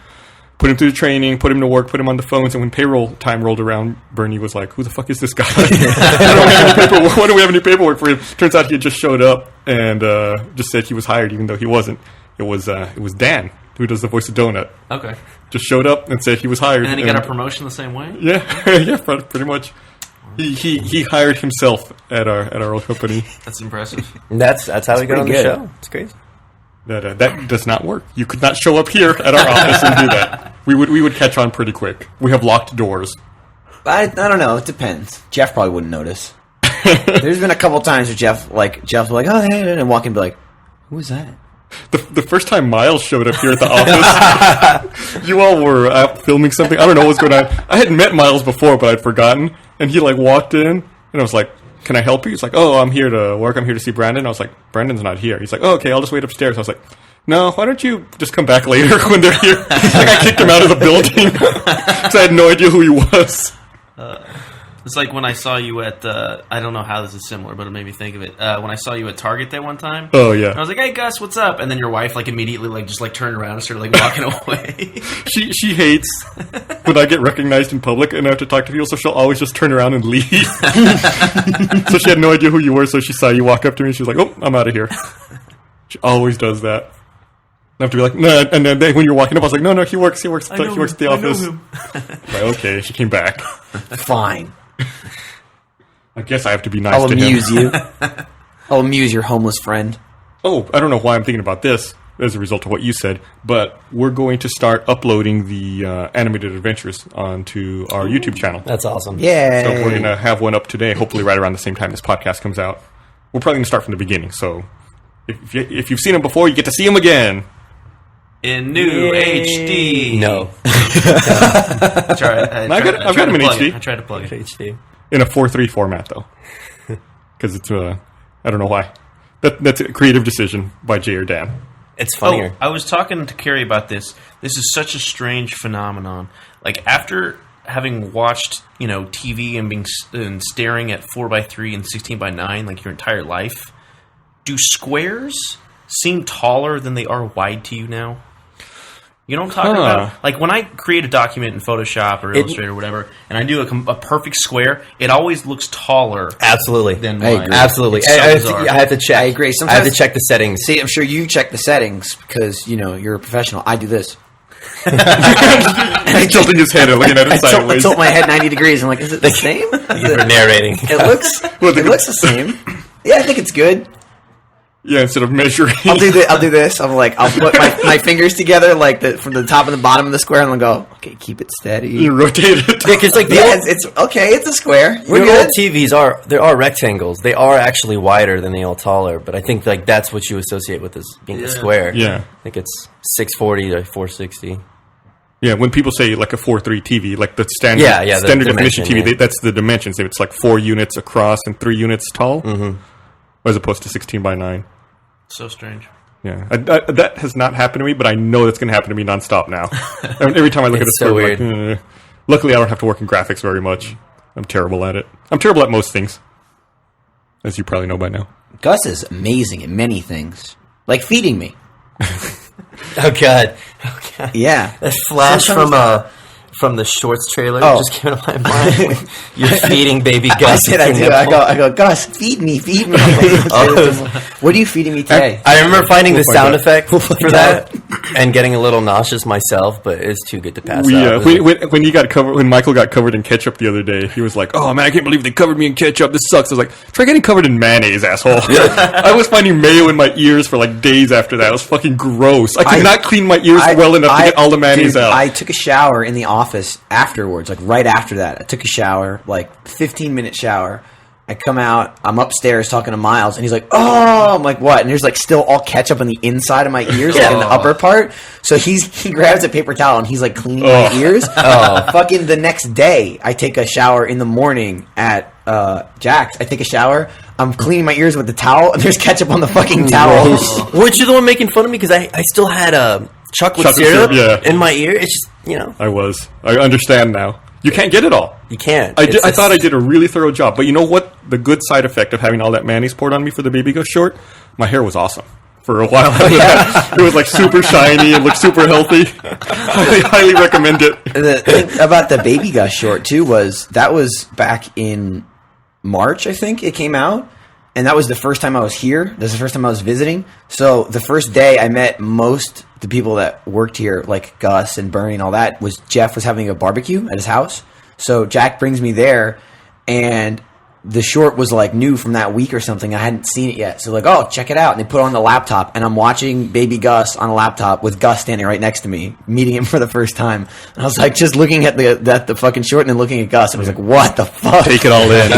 put him through the training, put him to work, put him on the phones. And when payroll time rolled around, Bernie was like, "Who the fuck is this guy? Why don't we have any paperwork for him?" Turns out he had just showed up and just said he was hired, even though he wasn't. It was Dan, who does the voice of Donut. Okay. Just showed up and said he was hired. And then he got a promotion the same way? Yeah, yeah, pretty much. He hired himself at our old company. That's impressive. That's how we got on the pretty good. show. It's crazy. That does not work. You could not show up here at our office and do that. We would catch on pretty quick. We have locked doors. I don't know. It depends. Jeff probably wouldn't notice. There's been a couple times where Jeff's like, "Oh, hey," and walk in and be like, "Who is that?" The first time Miles showed up here at the office, you all were out filming something. I don't know what was going on. I hadn't met Miles before, but I'd forgotten. And he like walked in, and I was like, "Can I help you?" He's like, "Oh, I'm here to work. I'm here to see Brandon." I was like, "Brandon's not here." He's like, "Oh, okay, I'll just wait upstairs." I was like, "No, why don't you just come back later when they're here?" Like I kicked him out of the building because I had no idea who he was. It's like when I saw you at, I don't know how this is similar, but it made me think of it. When I saw you at Target that one time. Oh yeah. I was like, "Hey Gus, what's up?" And then your wife like immediately like just like turned around and started like walking away. She hates when I get recognized in public and I have to talk to people, so she'll always just turn around and leave. So she had no idea who you were, so she saw you walk up to me and she was like, "Oh, I'm out of here." She always does that. I have to be like, "No," and then when you're walking up, I was like, "No, he works at the office." Like, okay, she came back. Fine. I guess I have to be nice I'll to amuse him. you. I'll amuse your homeless friend. Oh, I don't know why I'm thinking about this as a result of what you said, but we're going to start uploading the animated adventures onto our YouTube channel. That's awesome. Yeah. So we're going to have one up today, hopefully right around the same time this podcast comes out. We're probably going to start from the beginning, so if you've seen them before, you get to see them again. In new HD. No. I've I've got them in HD. I tried to plug it. HD. In a 4:3 format, though. Because it's, I don't know why. That's a creative decision by Jay or Dan. It's funnier. Oh, I was talking to Carrie about this. This is such a strange phenomenon. Like after having watched, TV and staring at 4:3 and 16:9 like your entire life, do squares seem taller than they are wide to you now? You know what I'm talking about? Like when I create a document in Photoshop or Illustrator or whatever, and I do a perfect square, it always looks taller. Absolutely. Than I mine. agree. Absolutely. It's so I bizarre. have to check. I agree. I have Sometimes- to check the settings. See, I'm sure you check the settings because, you're a professional. I do this. He's tilting his head and looking at it I sideways. tilt my head 90 degrees. I'm like, is it the same? For narrating. It looks the same. Yeah, I think it's good. Yeah, instead of measuring. I'll do this. I'm like, I'll put my fingers together like from the top and the bottom of the square, and I'll go, okay, keep it steady. You rotate it. Because like It's okay. It's a square. We're your good. old TVs are rectangles. They are actually wider than they are taller, but I think like that's what you associate with as being a square. Yeah. I think it's 640 to 460. Yeah, when people say like a 4:3 TV, like the standard the standard definition dimension, TV, that's the dimensions. It's like 4 units across and 3 units tall, as opposed to 16:9. So strange. Yeah, that has not happened to me, but I know that's going to happen to me nonstop now. Every time I look at a It's so square, I'm like, weird. Luckily, I don't have to work in graphics very much. I'm terrible at it. I'm terrible at most things, as you probably know by now. Gus is amazing at many things, like feeding me. Oh god. Yeah, That flash from the shorts trailer Oh. just came to my mind. You're feeding baby I Gus. said with I your do. nipple. I go, Gus, feed me. What are you feeding me today? I remember finding the find sound out. effect We'll find for that and getting a little nauseous myself, but it's too good to pass up. When Michael got covered in ketchup the other day, he was like, "Oh man, I can't believe they covered me in ketchup. This sucks." I was like, "Try getting covered in mayonnaise, asshole." I was finding mayo in my ears for like days after that. It was fucking gross. I could not clean my ears well enough to get all the mayonnaise out. I took a shower in the office afterwards, like right after that. I took a shower, like 15-minute shower. I come out, I'm upstairs talking to Miles, and he's like, "Oh," I'm like, "What?" And there's like still all ketchup on the inside of my ears, like in the upper part. So he grabs a paper towel and he's like cleaning my ears. Fucking the next day, I take a shower in the morning at Jack's. I take a shower. I'm cleaning my ears with the towel, and there's ketchup on the fucking towel. Weren't you the one making fun of me? Because I still had chocolate Chocolate syrup syrup, yeah. in my ear. It's just, you know, I was. I understand now. You can't get it all. you can't. I thought I did a really thorough job, but you know what? The good side effect of having all that mayonnaise poured on me for the Baby Gus short, my hair was awesome. For a while after that, it was like super shiny and looked super healthy. I highly recommend it. The thing about the Baby Gus short too was back in March, I think it came out, and that was the first time I was here. That was the first time I was visiting. So the first day I met most the people that worked here, like Gus and Bernie and all that, was Jeff was having a barbecue at his house. So Jack brings me there, and the short was like new from that week or something. I hadn't seen it yet. So like, "Oh, check it out." And they put it on the laptop, and I'm watching Baby Gus on a laptop with Gus standing right next to me, meeting him for the first time. And I was like, just looking at the fucking short and then looking at Gus. And I was like, what the fuck? Take it all in.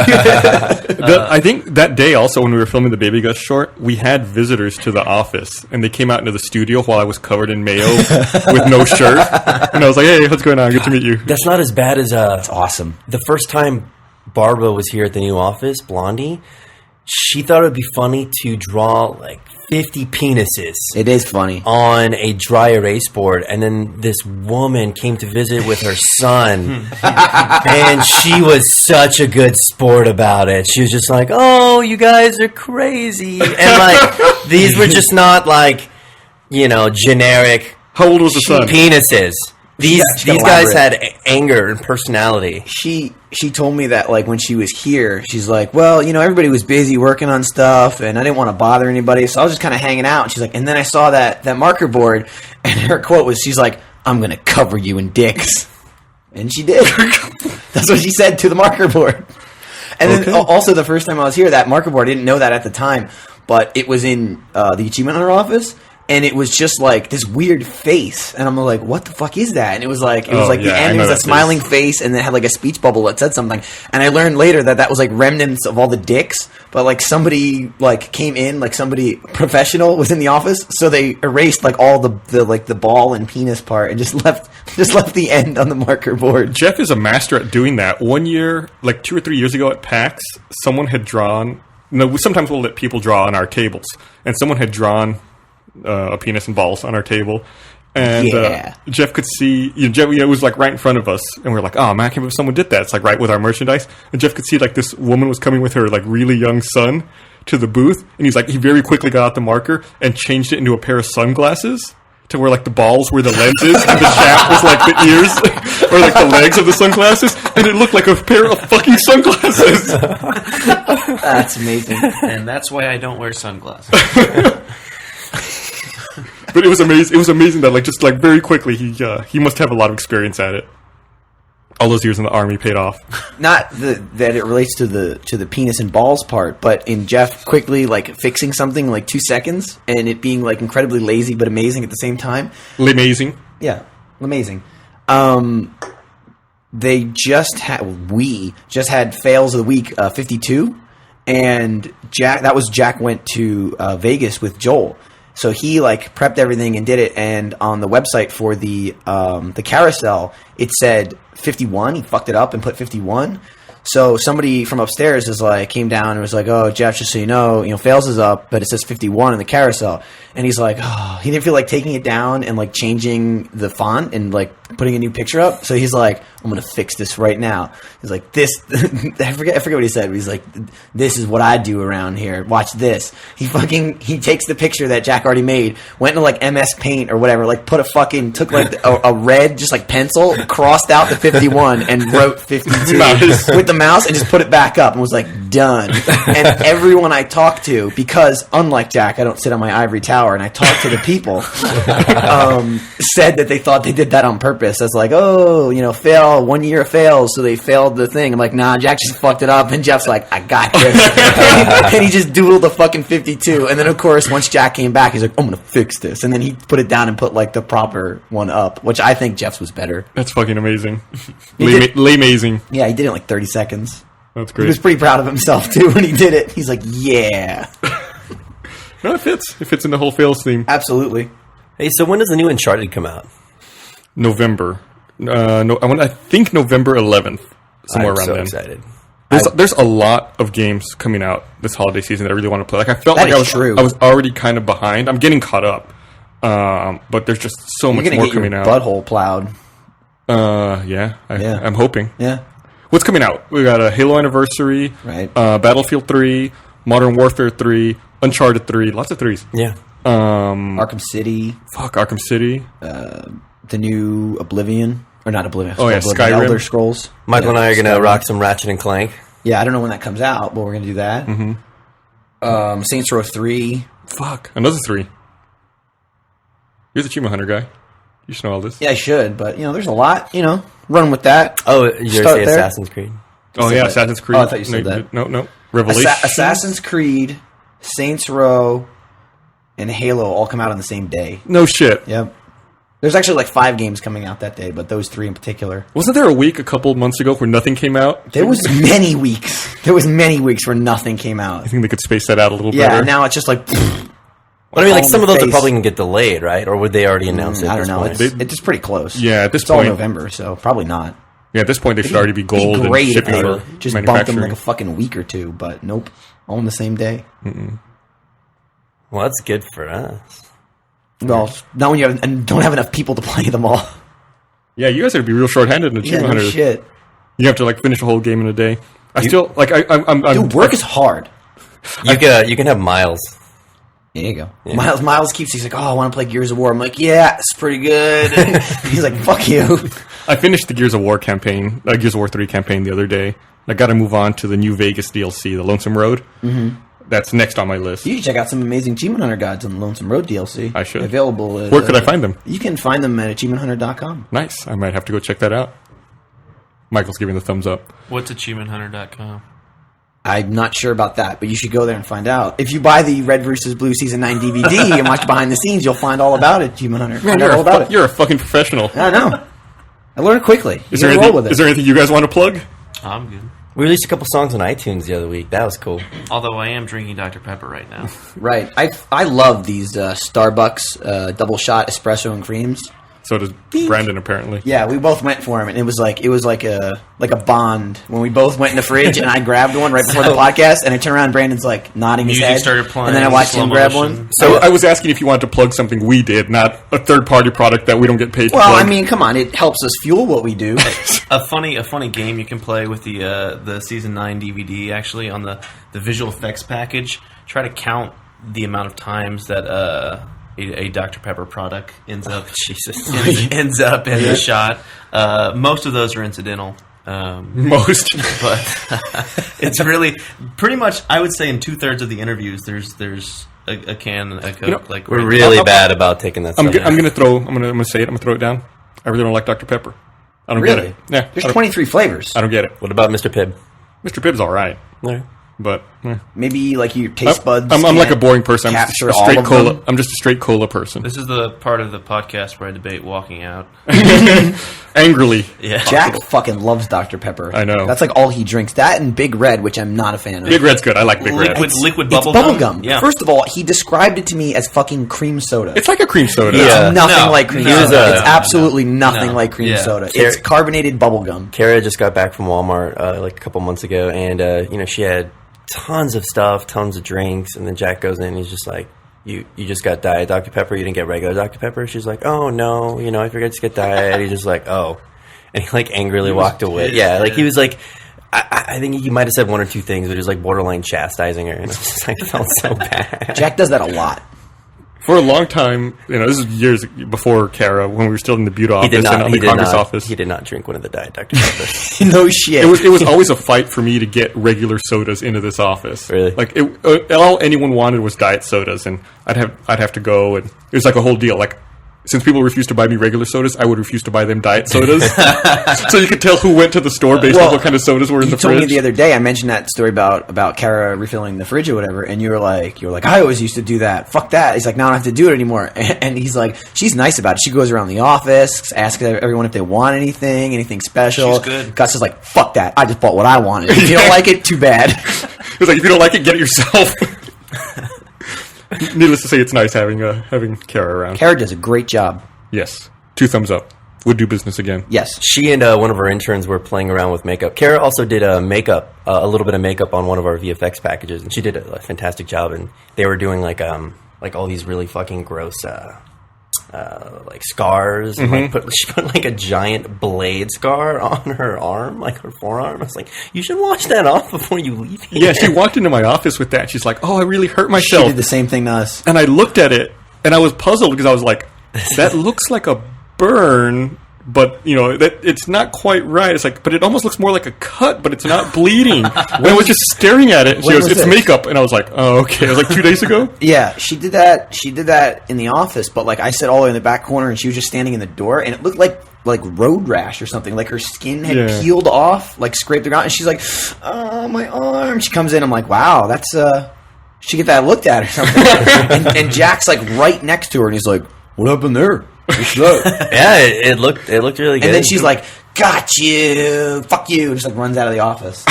I think that day also when we were filming the Baby Gus short, we had visitors to the office, and they came out into the studio while I was covered in mayo with no shirt. And I was like, "Hey, what's going on? Good to meet you." That's not as bad as It's awesome. the first time Barbara was here at the new office, Blondie. She thought it would be funny to draw like 50 penises It is funny. on a dry erase board, and then this woman came to visit with her son, and she was such a good sport about it. She was just like, "Oh, you guys are crazy," and like these were just not like, you know, generic How old was the son? penises. These she got guys elaborate. had anger and personality. She told me that like when she was here, she's like, "Well, you know, everybody was busy working on stuff, and I didn't want to bother anybody, so I was just kind of hanging out." And she's like, and then I saw that marker board, and her quote was, she's like, "I'm gonna cover you in dicks," and she did. That's what she said to the marker board. And then also the first time I was here, that marker board, I didn't know that at the time, but it was in the Achievement Hunter office. And it was just like this weird face, and I'm like, "What the fuck is that?" And it was like the I end. It know was a that smiling face, and it had like a speech bubble that said something. And I learned later that was like remnants of all the dicks, but like somebody like came in, like somebody professional was in the office, so they erased like all the ball and penis part and just left the end on the marker board. Jeff is a master at doing that. One year, like 2 or 3 years ago at PAX, someone had drawn. No, sometimes we'll let people draw on our tables, and someone had drawn a penis and balls on our table, and Jeff could see. Jeff, it was like right in front of us, and we were like, "Oh man, I can't believe someone did that." It's like right with our merchandise, and Jeff could see like this woman was coming with her like really young son to the booth, and he very quickly got out the marker and changed it into a pair of sunglasses to where like the balls were the lenses and the shaft was like the ears or like the legs of the sunglasses, and it looked like a pair of fucking sunglasses. That's amazing. And that's why I don't wear sunglasses. But it was amazing. It was amazing that just very quickly he must have a lot of experience at it. All those years in the army paid off. Not that it relates to the penis and balls part, but in Jeff quickly like fixing something in like 2 seconds and it being like incredibly lazy but amazing at the same time. Amazing. Yeah, amazing. We just had fails of the week 52, and Jack went to Vegas with Joel. So he like prepped everything and did it, and on the website for the carousel, it said 51. He fucked it up and put 51. So somebody from upstairs came down and was like, "Oh, Jeff, just so you know, fails is up, but it says 51 in the carousel." And he's like, "Oh," he didn't feel like taking it down and like changing the font and like putting a new picture up. So he's like, I'm going to fix this right now. He's like, this, I forget what he said, but he's like, this is what I do around here. Watch this. He takes the picture that Jack already made, went into like MS Paint or whatever, like took like a red, just like pencil, crossed out the 51 and wrote 52 Nice. with the mouse and just put it back up and was like, done. And everyone I talked to, because unlike Jack, I don't sit on my ivory tower and I talk to the people, said that they thought they did that on purpose. As like, oh, fail, 1 year of fails, so they failed the thing. I'm like, nah, Jack just fucked it up. And Jeff's like, I got this. And he just doodled the fucking 52. And then, of course, once Jack came back, he's like, I'm going to fix this. And then he put it down and put like the proper one up, which I think Jeff's was better. That's fucking amazing. did- Amazing. Yeah, he did it in like 30 seconds. That's He was great. pretty proud of himself, too, when he did it. He's like, yeah, No, it fits. It fits in the whole fails theme. absolutely. Hey, so when does the new Uncharted come out? November. I think November 11th. Somewhere I'm around so then. excited. There's a lot of games coming out this holiday season that I really want to play. Like I felt That like is true. I was already kind of behind. I'm getting caught up, but there's just so You're much going to more get your coming out. butthole plowed. Yeah. I'm hoping. Yeah. What's coming out? We got a Halo Anniversary, Right. Battlefield 3, Modern Warfare 3, Uncharted 3, lots of threes. Yeah. Arkham City, Arkham City. the new Oblivion. Or not Oblivion. Oh, yeah, Oblivion, Skyrim. Elder Scrolls. Michael and I are going to Skyrim. rock some Ratchet and Clank. Yeah, I don't know when that comes out, but we're going to do that. Mm-hmm. Saints Row 3. Another 3. You're the Achievement Hunter guy. You should know all this. Yeah, I should, but, there's a lot, run with that. Oh, you're Start say there. Assassin's Creed. Oh, said yeah, that. Assassin's Creed. Oh, I thought you said that. No. Revelation. Assassin's Creed, Saints Row, and Halo all come out on the same day. No shit. Yep. There's actually like 5 games coming out that day, but those 3 in particular. Wasn't there a week a couple of months ago where nothing came out? There was many weeks. There was many weeks where nothing came out. I think they could space that out a little Yeah, better. now it's just like... But I mean, like all in some of the those are face. probably going to get delayed, right? Or would they already announce it? I at don't this know. point? It's pretty close. Yeah, at this It's all point, November, so probably not. yeah, at this point they should already be gold and great if shipping they for just bumped them manufacturing. like a fucking week or two, but nope. All on the same day. Well, that's good for us. Well, not when you don't have enough people to play them all. Yeah, you guys are to be real short-handed in Yeah, Achievement no Hunter. shit. You have to like finish a whole game in a day. I'm Dude, work is hard. You can have Miles. There you go. Yeah. Miles keeps, he's like, oh, I want to play Gears of War. I'm like, yeah, it's pretty good. He's like, fuck you. I finished the Gears of War campaign, Gears of War 3 campaign the other day. I got to move on to the New Vegas DLC, the Lonesome Road. Mm-hmm. That's next on my list. You can check out some amazing Achievement Hunter guides on the Lonesome Road DLC. I should. Available. At, Where could I find them? You can find them at achievementhunter.com. Nice. I might have to go check that out. Michael's giving the thumbs up. What's achievementhunter.com? I'm not sure about that, but you should go there and find out. If you buy the Red vs. Blue Season 9 DVD and watch behind the scenes, you'll find all about it, Achievement Hunter. Find out all about it. You're a fucking professional. I know. I learned quickly. Is You there, gotta roll anything, with it. is there anything you guys want to plug? I'm good. We released a couple songs on iTunes the other week. That was cool. Although I am drinking Dr. Pepper right now. Right. I love these Starbucks double shot espresso and creams. So does Brandon, apparently. Yeah, we both went for them, and it was like a bond when we both went in the fridge, and I grabbed one right before the podcast, and I turned around, and Brandon's like nodding his Music head, started playing, and then I watched him slow grab motion. one. So I was asking if you wanted to plug something we did, not a third-party product that we don't get paid to Well, plug. I mean, come on, it helps us fuel what we do. A funny game you can play with the Season 9 DVD, actually, on the visual effects package. Try to count the amount of times that a Dr. Pepper product ends up ends up in the shot. Most of those are incidental. Most. But it's really pretty much, I would say, in 2/3 of the interviews, there's a can, a Coke. Like We're really bad about taking that I'm stuff. gonna say it. I'm gonna throw it down. I really don't like Dr. Pepper. I don't get Really? it. Yeah, There's 23 flavors. I don't get it. What about Mr. Pibb? Mr. Pibb's all right, No. but Maybe like your taste buds. I'm like a can't boring person. I'm just capture a all straight of cola. them. I'm just a straight cola person. This is the part of the podcast where I debate walking out. Angrily. Yeah. Jack fucking loves Dr. Pepper. I know. That's like all he drinks. That and Big Red, which I'm not a fan of. Big Red's good. I like Big Red. Liquid It's bubble bubble gum. gum. Yeah. First of all, he described it to me as fucking cream soda. It's like a cream soda. Yeah. It's nothing No. like cream No. soda. No. It's absolutely nothing No. like cream Yeah. soda. Car- It's carbonated bubble gum. Kara just got back from Walmart like a couple months ago, and she had tons of stuff, tons of drinks, and then Jack goes in and he's just like, you just got Diet Dr. Pepper, you didn't get regular Dr. Pepper? She's like, oh, no, I forgot to get Diet. He's just like, oh. And he, like, angrily walked away. Yeah, like, he was like, I think he might have said one or two things, but he was, like, borderline chastising her. And I felt so bad. Jack does that a lot. For a long time, this is years before Kara, when we were still in the Butte office and the Congress office. He did not drink one of the Diet Dr. Peppers. No shit. It was always a fight for me to get regular sodas into this office. Really? Like, all anyone wanted was diet sodas, and I'd have to go, and it was like a whole deal. Like, since people refused to buy me regular sodas, I would refuse to buy them diet sodas. So you could tell who went to the store based on what kind of sodas were in the fridge. You told me the other day, I mentioned that story about Kara refilling the fridge or whatever, and you were like, I always used to do that. Fuck that. He's like, now I don't have to do it anymore. And he's like, she's nice about it. She goes around the office, asks everyone if they want anything special. She's good. Gus is like, fuck that. I just bought what I wanted. If you don't like it, too bad. It's like, if you don't like it, get it yourself. Needless to say, it's nice having Kara around. Kara does a great job. Yes. 2 thumbs up. Would do business again. Yes. She and one of our interns were playing around with makeup. Kara also did a little bit of makeup on one of our VFX packages, and she did a fantastic job. And they were doing like all these really fucking gross like scars. Mm-hmm. And she put like a giant blade scar on her arm, like her forearm. I was like, you should wash that off before you leave here. Yeah, she walked into my office with that. She's like, oh, I really hurt She myself. did the same thing to us. And I looked at it, and I was puzzled because I was like, that looks like a burn, but that it's not quite right. It's like, but it almost looks more like a cut, but it's not bleeding. And I was just staring at it. And she When goes, was it's this? makeup, and I was like, oh, okay. It was like 2 days ago. Yeah, she did that. She did that in the office, but like I sat all the way in the back corner, and she was just standing in the door, and it looked like road rash or something. Like her skin had peeled off, like scraped the ground, and she's like, "Oh, my arm." She comes in, I'm like, "Wow, that's she get that looked at or something." and Jack's like right next to her, and he's like, "What happened there?" Yeah, it looked really good. And then she's like, "Got you, fuck you," and just like runs out of the office.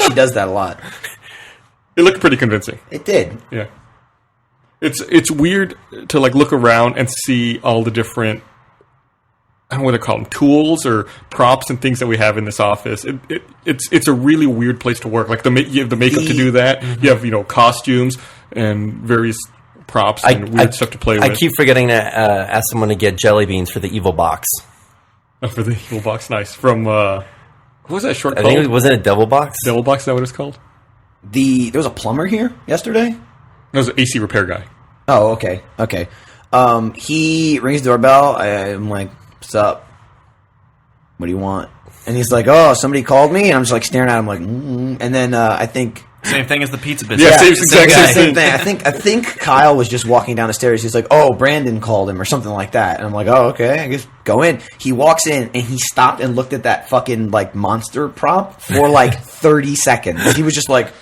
She does that a lot. It looked pretty convincing. It did. Yeah. It's weird to like look around and see all the different, I don't know what they call them, tools or props and things that we have in this office. It's a really weird place to work. Like you have the makeup to do that. Mm-hmm. You have costumes and various props and weird stuff to play with. I keep forgetting to ask someone to get jelly beans for the evil box. Oh, for the evil box, nice. From what was that short? I think it wasn't a devil box. Devil box. Is that what it's called? There was a plumber here yesterday. That was an AC repair guy. Oh, okay. He rings the doorbell. I'm like, "What's up? What do you want?" And he's like, "Oh, somebody called me." And I'm just like staring at him like, And then I think Same thing as the pizza business. Yeah, same same thing. I think Kyle was just walking down the stairs. He's like, "Oh, Brandon called him," or something like that. And I'm like, "Oh, okay. I guess go in." He walks in and he stopped and looked at that fucking like monster prop for like 30 seconds. He was just like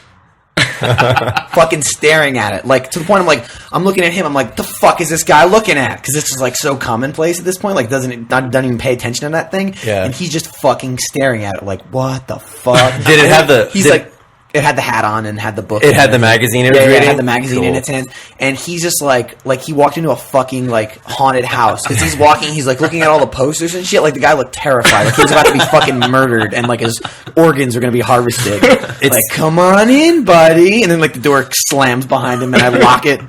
fucking staring at it, like to the point I'm looking at him. I'm like, the fuck is this guy looking at? Because this is like so commonplace at this point. Like doesn't even pay attention to that thing. Yeah. And he's just fucking staring at it, like, what the fuck? Did it have the? He's like, it had the hat on and had the book. It had the magazine. It was Yeah, it reading? had the magazine in Cool. its hands, and he's just like he walked into a fucking like haunted house because he's walking. He's like looking at all the posters and shit. Like the guy looked terrified. Like he was about to be fucking murdered, and like his organs are going to be harvested. It's like, come on in, buddy. And then like the door slams behind him, and I lock it.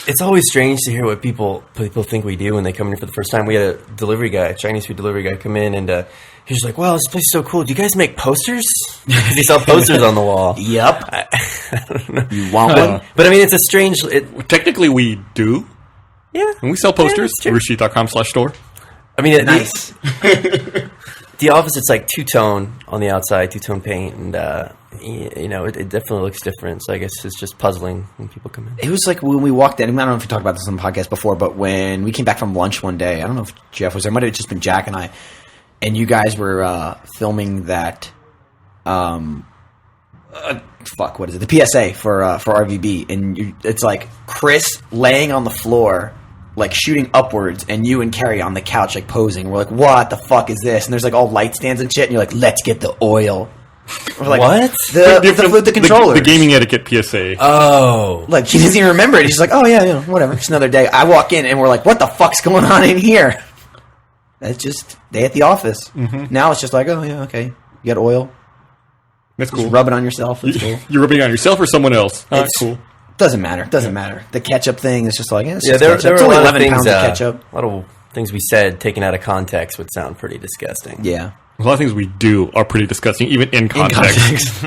It's always strange to hear what people think we do when they come in for the first time. We had a delivery guy, a Chinese food delivery guy, come in, and he was like, "Wow, this place is so cool. Do you guys make posters?" Because he saw posters on the wall. Yep. I don't know. You want one? But I mean, it's a strange. Technically, we do. Yeah, And we sell posters. Yeah, that's true. Rooster.com/store. I mean, Nice. The office, it's like two-tone on the outside, two-tone paint, and it definitely looks different. So I guess it's just puzzling when people come in. It was like when we walked in. I don't know if we talked about this on the podcast before, but when we came back from lunch one day, I don't know if Jeff was there. It might have just been Jack and I. And you guys were filming that, what is it? The PSA for RVB, and it's like Chris laying on the floor, like shooting upwards, and you and Carrie on the couch, like posing. We're like, what the fuck is this? And there's like all light stands and shit, and you're like, let's get the oil. We're like, What? The controllers. The gaming etiquette PSA. Oh, Like she doesn't even remember it. She's like, oh yeah, whatever. It's another day. I walk in and we're like, what the fuck's going on in here? That's just day at the office. Mm-hmm. Now it's just like, oh yeah, okay. You got oil. That's Just cool. rub it on yourself. It's cool. You're rubbing it on yourself or someone else? It's Cool. Doesn't matter. Doesn't matter. The ketchup thing is just like, it's Yeah, just there ketchup. were It's a only lot of 11 things. pounds of ketchup. A lot of things we said taken out of context would sound pretty disgusting. Yeah. A lot of things we do are pretty disgusting, even in context.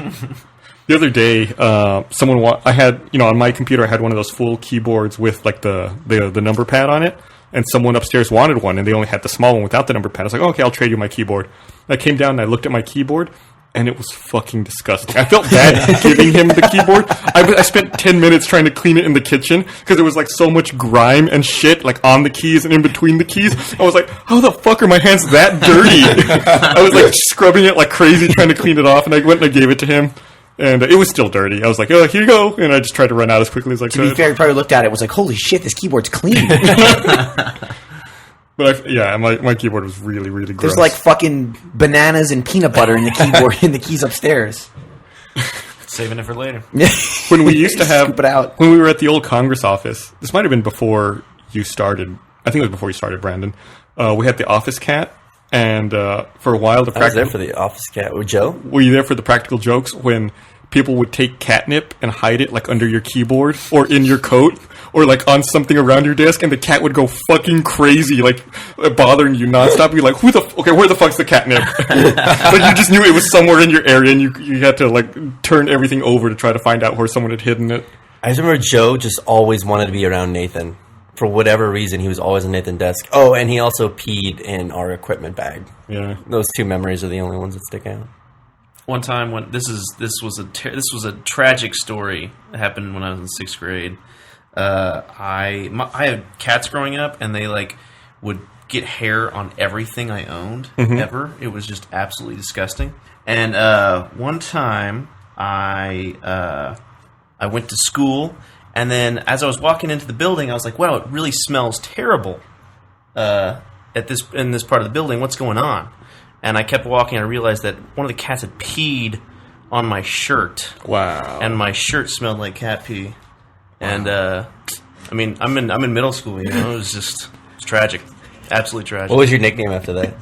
The other day, I had, on my computer, I had one of those full keyboards with like the number pad on it, and someone upstairs wanted one, and they only had the small one without the number pad. I was like, okay, I'll trade you my keyboard. I came down and I looked at my keyboard, and it was fucking disgusting. I felt bad giving him the keyboard. I spent 10 minutes trying to clean it in the kitchen because there was like so much grime and shit like on the keys and in between the keys. I was like, how the fuck are my hands that dirty? I was like scrubbing it like crazy trying to clean it off, and I went and I gave it to him. And it was still dirty. I was like, oh, here you go. And I just tried to run out as quickly as I To be could. fair, he probably looked at it and was like, holy shit, this keyboard's clean. But my keyboard was really, really gross. There's like fucking bananas and peanut butter in the keyboard in the keys upstairs. Saving it for later. when we used to have, Scoop it out. when we were at the old Congress office, this might have been before you started. I think it was before you started, Brandon. We had the office cat. And for a while, I was there for the office cat with Joe. were you there for the practical jokes when people would take catnip and hide it like under your keyboard or in your coat or like on something around your desk, and the cat would go fucking crazy, like bothering you nonstop? You're like, where the fuck's the catnip? But you just knew it was somewhere in your area, and you had to like turn everything over to try to find out where someone had hidden it. I just remember Joe just always wanted to be around Nathan. For whatever reason, he was always in Nathan's desk. Oh, and he also peed in our equipment bag. Yeah. Those two memories are the only ones that stick out. One time when this was a tragic story that happened when I was in 6th grade. I had cats growing up, and they like would get hair on everything I owned ever. It was just absolutely disgusting. And one time I went to school, and then as I was walking into the building, I was like, "Wow, it really smells terrible in this part of the building. What's going on?" And I kept walking, and I realized that one of the cats had peed on my shirt. Wow. And my shirt smelled like cat pee. And I mean, I'm in middle school, you know. It's tragic, absolutely tragic. What was your nickname after that?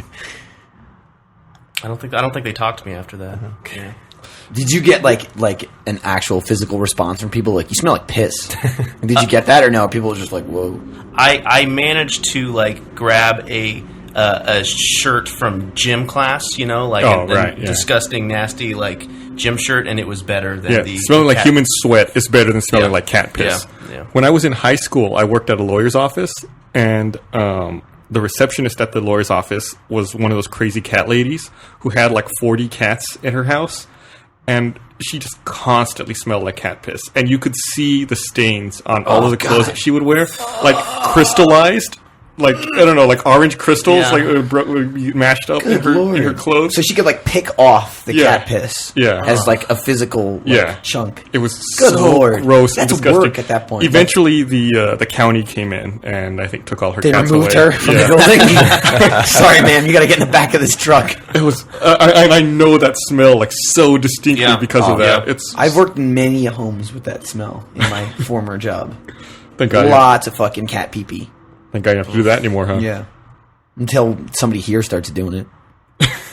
I don't think they talked to me after that. Okay. Did you get like an actual physical response from people like, you smell like piss? Did you get that, or no? People were just like, whoa. I managed to like grab a shirt from gym class, you know, like a disgusting, nasty like gym shirt, and it was better than the smelling like cat. human sweat is better than smelling like cat piss. Yeah. When I was in high school, I worked at a lawyer's office, and the receptionist at the lawyer's office was one of those crazy cat ladies who had like 40 cats in her house, and she just constantly smelled like cat piss, and you could see the stains on all of the clothes that she would wear, like crystallized. Like, I don't know, like orange crystals, like mashed up in her clothes. So she could like pick off the cat piss, as like a physical chunk. It was Good so Lord. gross That's and disgusting. work at that point. Eventually, the county came in and I think took all her They cats removed away. her from the building. Sorry, ma'am, you got to get in the back of this truck. It was. I know that smell like so distinctly because of that. Yeah. I've worked in many homes with that smell in my former job. Thank God. Lots of fucking cat pee-pee. Thank God you don't have to do that anymore, huh? Yeah. Until somebody here starts doing it.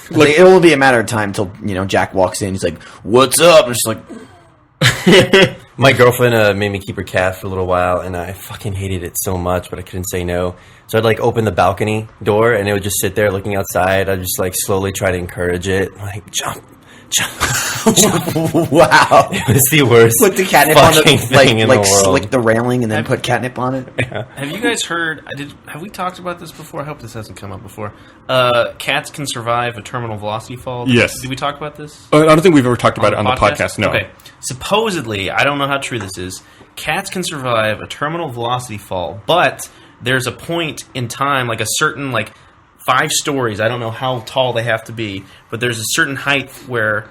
Like, it will be a matter of time until, Jack walks in. He's like, "What's up?" And she's like, My girlfriend made me keep her cat for a little while, and I fucking hated it so much, but I couldn't say no. So I'd like open the balcony door, and it would just sit there looking outside. I'd just like slowly try to encourage it, like jump. wow. It was the worst. Put the catnip on fucking it, thing in the world. slick the railing and then put catnip on it. Have you guys heard? Have we talked about this before? I hope this hasn't come up before. Cats can survive a terminal velocity fall. Yes. Did we talk about this? I don't think we've ever talked about it on the podcast. No. Okay. Supposedly, I don't know how true this is. Cats can survive a terminal velocity fall, but there's a point in time, like a certain 5 stories. I don't know how tall they have to be, but there's a certain height where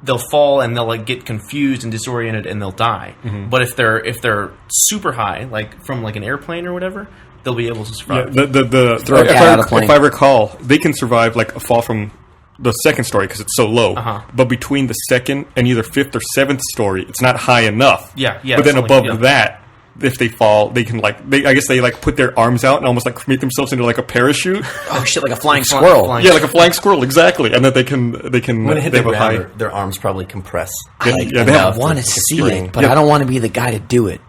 they'll fall and they'll get confused and disoriented and they'll die. Mm-hmm. But if they're super high, like from an airplane or whatever, they'll be able to survive. Yeah, if I recall, they can survive a fall from the second story because it's so low. But between the second and either 5th or 7th story, it's not high enough. Yeah. But then above that, if they fall, they can I guess they put their arms out and almost make themselves into a parachute. Oh shit, like a flying squirrel. flying- Yeah, like a flying squirrel, exactly. And that they can When they hit they the have a high. ground, their arms probably compress. Yeah, like, yeah, they have- enough I want to to see spring. it, but I don't want to be the guy to do it.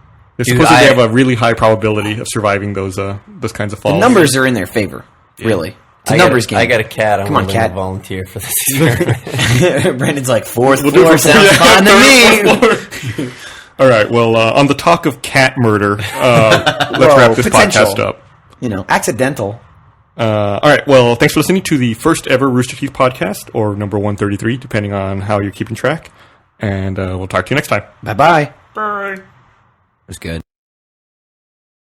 Supposedly I- they have a really high probability of surviving those kinds of falls. The numbers are in their favor, really. It's a I got numbers game. I got a cat. I'm Come on, willing to cat. volunteer for this experiment. Brandon's like, fourth We'll do floor it for sounds yeah, fine to me. third floor. All right. Well, on the talk of cat murder, let's Whoa, wrap this potential. podcast up. Accidental. All right. Well, thanks for listening to the first ever Rooster Teeth podcast, or number 133, depending on how you're keeping track. And we'll talk to you next time. Bye-bye. Bye. It was good.